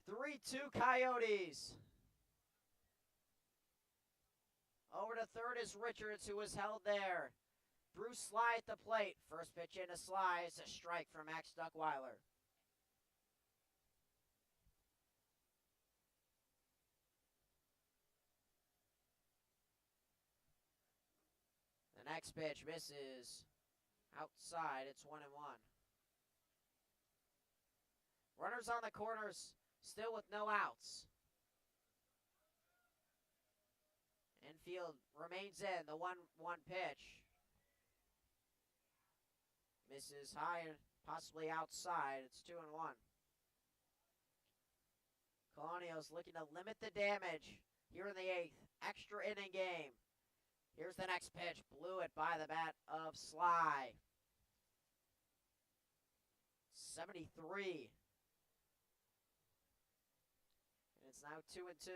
3-2 Coyotes. Over to 3rd is Richards, who was held there. Bruce Sly at the plate. First pitch into Sly is a strike for Max Duckweiler. The next pitch misses outside. It's 1-1. Runners on the corners, still with no outs. infield remains in. The 1-1 pitch. Misses high and possibly outside. It's 2-1. Colonials looking to limit the damage here in the 8th. Extra inning game. Here's the next pitch. Blew it by the bat of Sly. 73. And it's now 2-2.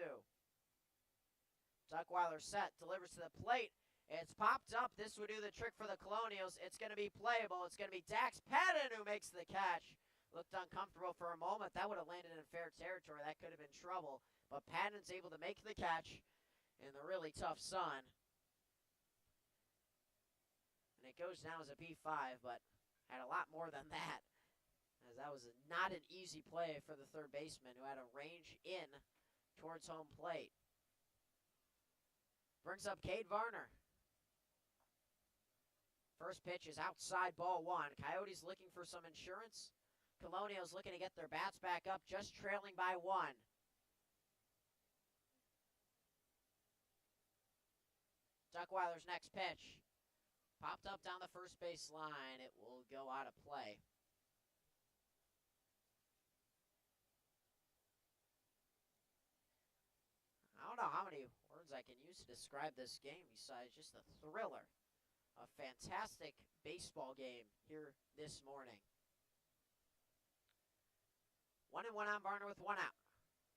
Duckweiler set, delivers to the plate. It's popped up. This would do the trick for the Colonials. It's going to be playable. It's going to be Dax Patton who makes the catch. Looked uncomfortable for a moment. That would have landed in fair territory. That could have been trouble. But Patton's able to make the catch in the really tough sun. And it goes down as a P5, but had a lot more than that, as that was not an easy play for the third baseman, who had to range in towards home plate. Brings up Cade Varner. First pitch is outside, ball 1. Coyotes looking for some insurance. Colonials looking to get their bats back up, just trailing by 1. Duckweiler's next pitch. Popped up down the first base line. It will go out of play. I don't know how many words I can use to describe this game besides just a thriller. A fantastic baseball game here this morning. 1-1 on Varner with 1 out.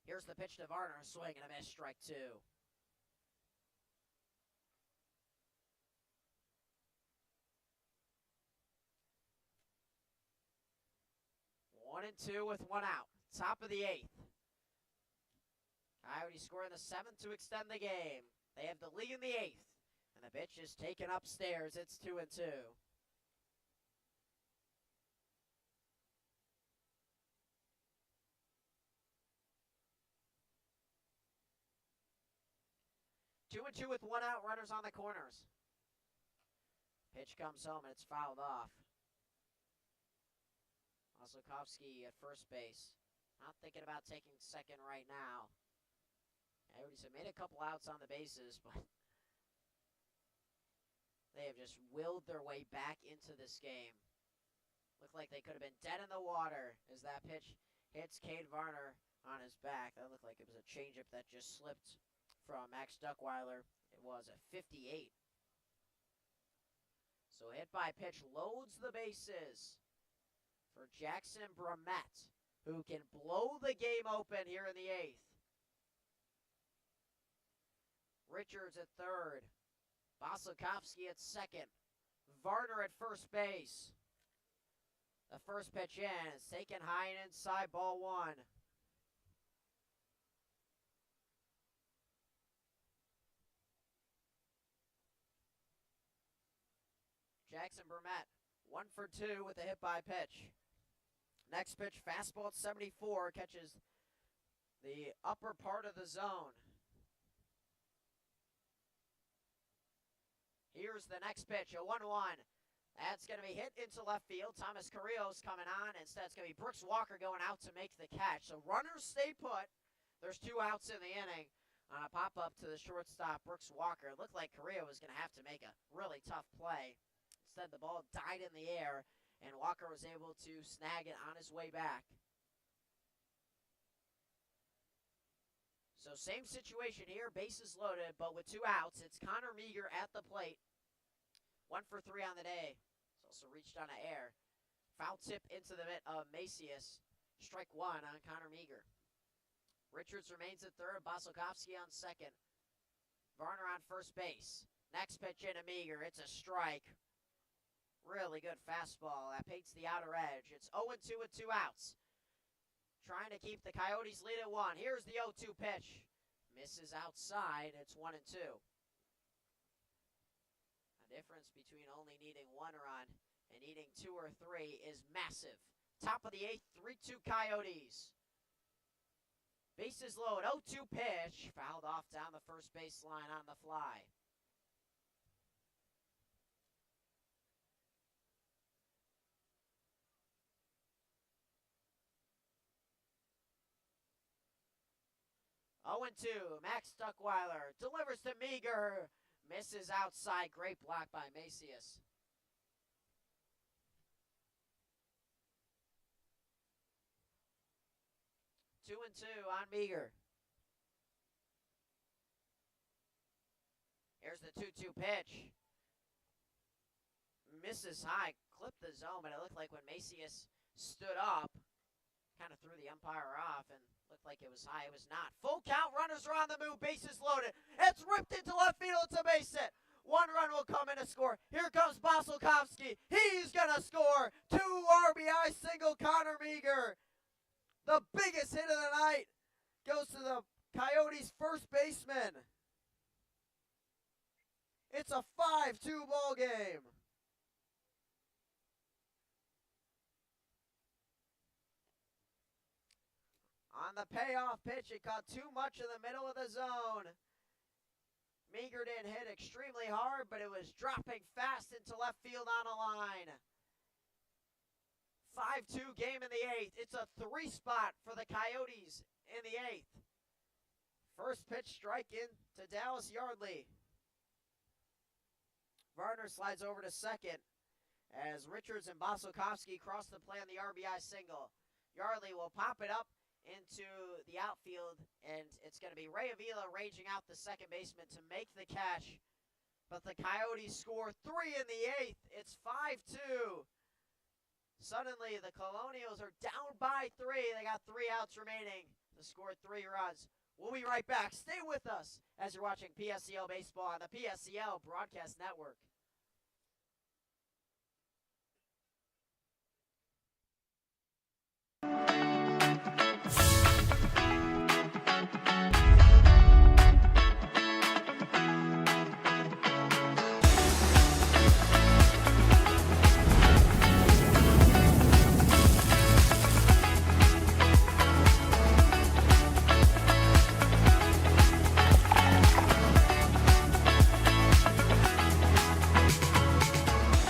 Here's the pitch to Varner. Swing and a miss, strike 2. One and 2 with 1 out. Top of the 8th. Coyotes score in the 7th to extend the game. They have the lead in the 8th. And the pitch is taken upstairs. It's 2-2. Two and 2 with 1 out. Runners on the corners. Pitch comes home and it's fouled off. Osakowski at first base. Not thinking about taking second right now. Coyotes have made a couple outs on the bases, but they have just willed their way back into this game. Looked like they could have been dead in the water as that pitch hits Cade Varner on his back. That looked like it was a changeup that just slipped from Max Duckweiler. It was a 58. So hit by pitch loads the bases for Jackson Brumett, who can blow the game open here in the 8th. Richards at third. Bosakowski at second. Varner at first base. The first pitch in is taken high and inside, ball 1. Jackson Brumett, 1 for 2 with a hit by pitch. Next pitch, fastball at 74, catches the upper part of the zone. Here's the next pitch, a 1-1. That's going to be hit into left field. Thomas Carrillo's coming on. Instead, it's going to be Brooks Walker going out to make the catch. So runners stay put. There's 2 outs in the inning. On a pop-up to the shortstop, Brooks Walker. It looked like Carrillo was going to have to make a really tough play. Instead, the ball died in the air, and Walker was able to snag it on his way back. So same situation here, bases loaded, but with 2 outs. It's Connor Meager at the plate. 1 for 3 on the day. He's also reached on an air. Foul tip into the mitt of Macias. Strike 1 on Connor Meager. Richards remains at third. Bosakowski on second. Varner on first base. Next pitch into Meager. It's a strike. Really good fastball. That paints the outer edge. It's 0-2 with 2 outs. Trying to keep the Coyotes lead at 1. Here's the 0-2 pitch. Misses outside. It's 1-2. The difference between only needing 1 run and needing 2 or 3 is massive. Top of the 8th, 3-2 Coyotes. Bases loaded, 0-2 pitch. Fouled off down the first baseline on the fly. 0-2. Max Duckweiler delivers to Meager. Misses outside. Great block by Macias. 2-2 on Meager. Here's the 2-2 pitch. Misses high. Clipped the zone, but it looked like when Macias stood up, kind of threw the umpire off and looked like it was high. It was not. Full count, runners are on the move, bases loaded. It's ripped into left field. It's a base hit. One run will come in to score. Here comes Basilkovsky. He's going to score. 2 RBI single, Connor Meager. The biggest hit of the night goes to the Coyotes' first baseman. It's a 5-2 ball game. On the payoff pitch, it caught too much in the middle of the zone. Meager didn't hit extremely hard, but it was dropping fast into left field on a line. 5-2 game in the 8th. It's a 3 spot for the Coyotes in the 8th. First pitch strike in to Dallas Yardley. Varner slides over to second as Richards and Basilkovsky cross the play on the RBI single. Yardley will pop it up into the outfield, and it's going to be Ray Avila raging out the second baseman to make the catch. But the Coyotes score 3 in the 8th. It's 5-2. Suddenly, the Colonials are down by 3. They got 3 outs remaining to score 3 runs. We'll be right back. Stay with us as you're watching PSCL Baseball on the PSCL Broadcast Network.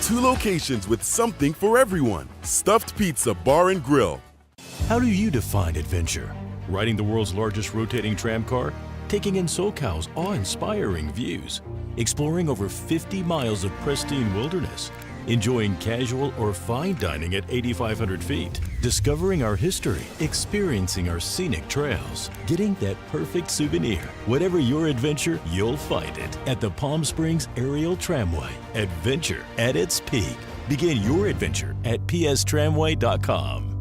Two locations with something for everyone. Stuffed Pizza Bar and Grill. How do you define adventure? Riding the world's largest rotating tram car? Taking in SoCal's awe-inspiring views? Exploring over 50 miles of pristine wilderness? Enjoying casual or fine dining at 8,500 feet? Discovering our history? Experiencing our scenic trails? Getting that perfect souvenir? Whatever your adventure, you'll find it at the Palm Springs Aerial Tramway. Adventure at its peak. Begin your adventure at pstramway.com.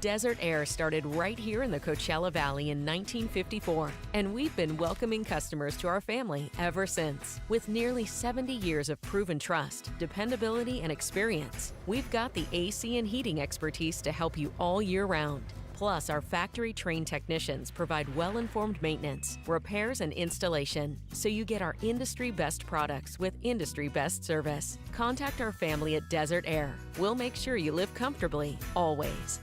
Desert Air started right here in the Coachella Valley in 1954, and we've been welcoming customers to our family ever since. With nearly 70 years of proven trust, dependability, and experience, we've got the AC and heating expertise to help you all year round. Plus, our factory-trained technicians provide well-informed maintenance, repairs, and installation, so you get our industry-best products with industry-best service. Contact our family at Desert Air. We'll make sure you live comfortably, always.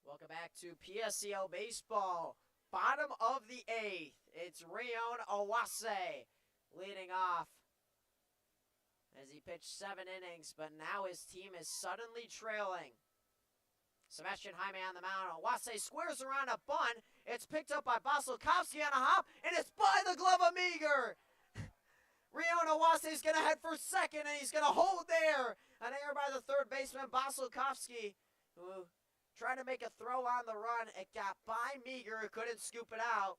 Welcome back to PSCL Baseball. Bottom of the 8th. It's Rion Awase leading off as he pitched 7 innings, but now his team is suddenly trailing. Sebastian Jaime on the mound. Awase squares around a bunt. It's picked up by Basilkovsky on a hop, and it's by the glove of Meager. Rion Awase is going to head for second, and he's going to hold there. An error by the third baseman, Basilkovsky, who tried to make a throw on the run. It got by Meager, who couldn't scoop it out.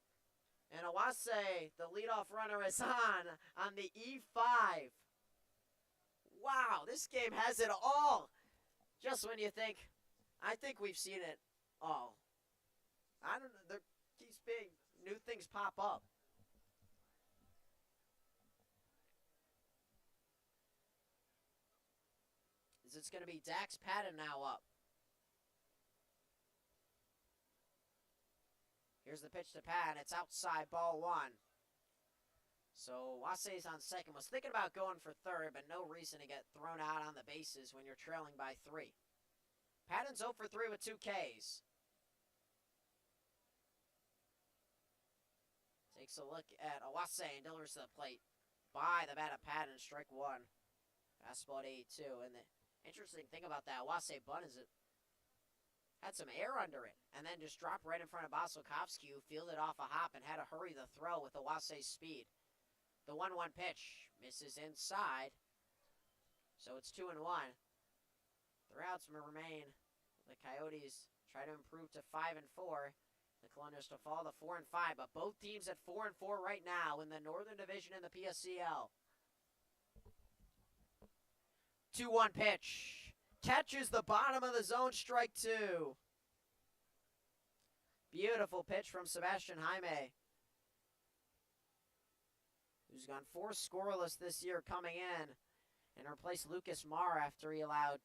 And Awase, the leadoff runner, is on the E5. Wow, this game has it all. Just when you think, I think we've seen it all. I don't know, there keeps being new things pop up. It's going to be Dax Patton now up. Here's the pitch to Patton. It's outside, ball 1. So Wasey's on second. Was thinking about going for third, but no reason to get thrown out on the bases when you're trailing by 3. Patton's 0 for 3 with 2 Ks. Takes a look at Wasey and delivers to the plate. By the bat of Patton, strike 1. Fastball at 82. And the interesting thing about that Wasey bunt is it had some air under it, and then just dropped right in front of Bostelkovsky, who fielded off a hop and had to hurry the throw with the Wasey speed. The 1-1 pitch misses inside, so it's 2-1. The outs remain. The Coyotes try to improve to 5-4. The Colonials to fall to 4-5, but both teams at 4-4 right now in the Northern Division in the PSCL. 2-1 pitch. Catches the bottom of the zone, strike 2. Beautiful pitch from Sebastian Jaime, who's gone 4 scoreless this year coming in, and replaced Lucas Marr after he allowed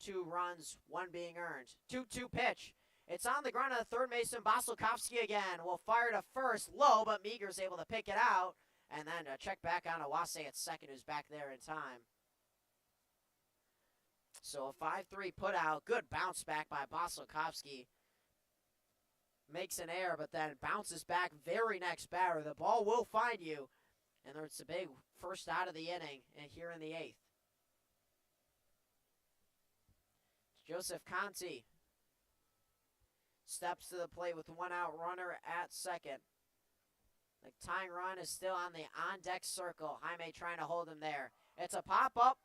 2 runs, 1 being earned. 2-2 pitch. It's on the ground of the third baseman, Bostelkovsky again. Will fire to first, low, but Meager's able to pick it out, and then a check back on Wasey at second, who's back there in time. So a 5-3 put out. Good bounce back by Bostelkovsky. Makes an error, but then bounces back very next batter. The ball will find you. And there's a big first out of the inning here in the 8th. Joseph Conti steps to the plate with 1 out runner at second. The tying run is still on the on-deck circle. Jaime trying to hold him there. It's a pop-up.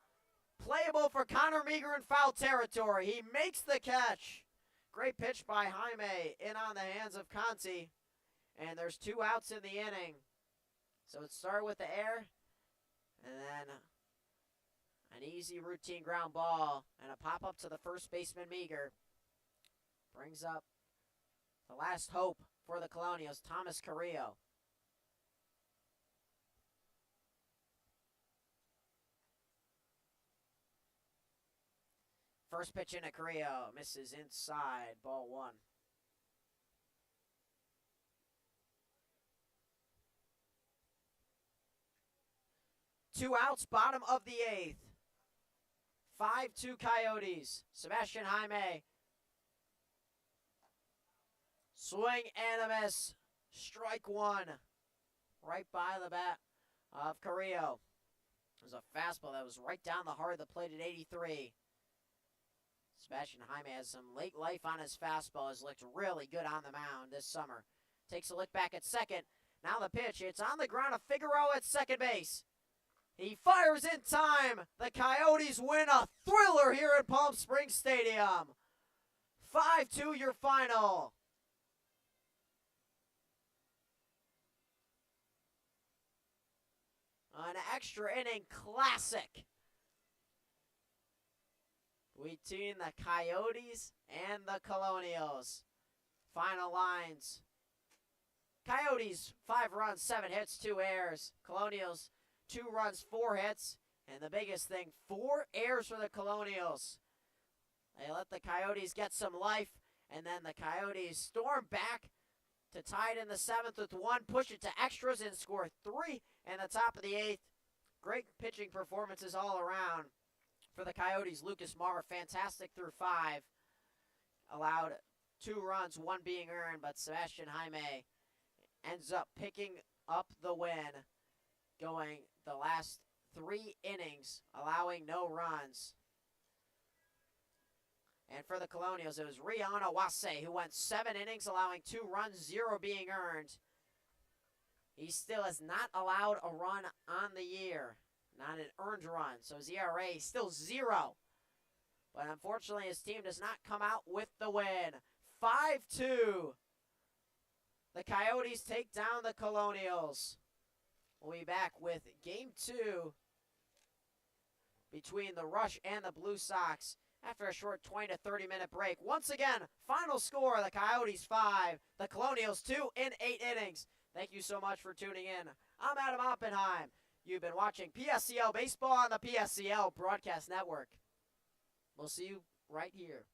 Playable for Connor Meager in foul territory. He makes the catch. Great pitch by Jaime in on the hands of Conti. And there's 2 outs in the inning. So it started with the air, and then an easy routine ground ball and a pop-up to the first baseman Meager. Brings up the last hope for the Colonials, Thomas Carrillo. First pitch into Carrillo, misses inside, ball 1. Two outs, bottom of the 8th. 5-2 Coyotes. Sebastian Jaime. Swing and a miss. Strike 1. Right by the bat of Carrillo. It was a fastball that was right down the heart of the plate at 83. Sebastian Jaime has some late life on his fastball. Has looked really good on the mound this summer. Takes a look back at second. Now the pitch. It's on the ground of Figueroa at second base. He fires in time. The Coyotes win a thriller here at Palm Springs Stadium. 5-2 your final. An extra inning classic between the Coyotes and the Colonials. Final lines. Coyotes, 5 runs, 7 hits, 2 errors. Colonials, 2 runs, 4 hits. And the biggest thing, 4 errors for the Colonials. They let the Coyotes get some life, and then the Coyotes storm back to tie it in the 7th with 1, push it to extras, and score 3 in the top of the 8th. Great pitching performances all around for the Coyotes. Lucas Marr, fantastic through 5. Allowed 2 runs, 1 being earned, but Sebastian Jaime ends up picking up the win, going the last 3 innings, allowing no runs. And for the Colonials, it was Rihanna Wasey, who went 7 innings, allowing 2 runs, 0 being earned. He still has not allowed a run on the year, not an earned run. So his ERA is still 0. But unfortunately, his team does not come out with the win. 5-2. The Coyotes take down the Colonials. We'll be back with Game 2 between the Rush and the Blue Sox after a short 20 to 30 minute break. Once again, final score, the Coyotes 5, the Colonials 2 in 8 innings. Thank you so much for tuning in. I'm Adam Oppenheim. You've been watching PSCL Baseball on the PSCL Broadcast Network. We'll see you right here.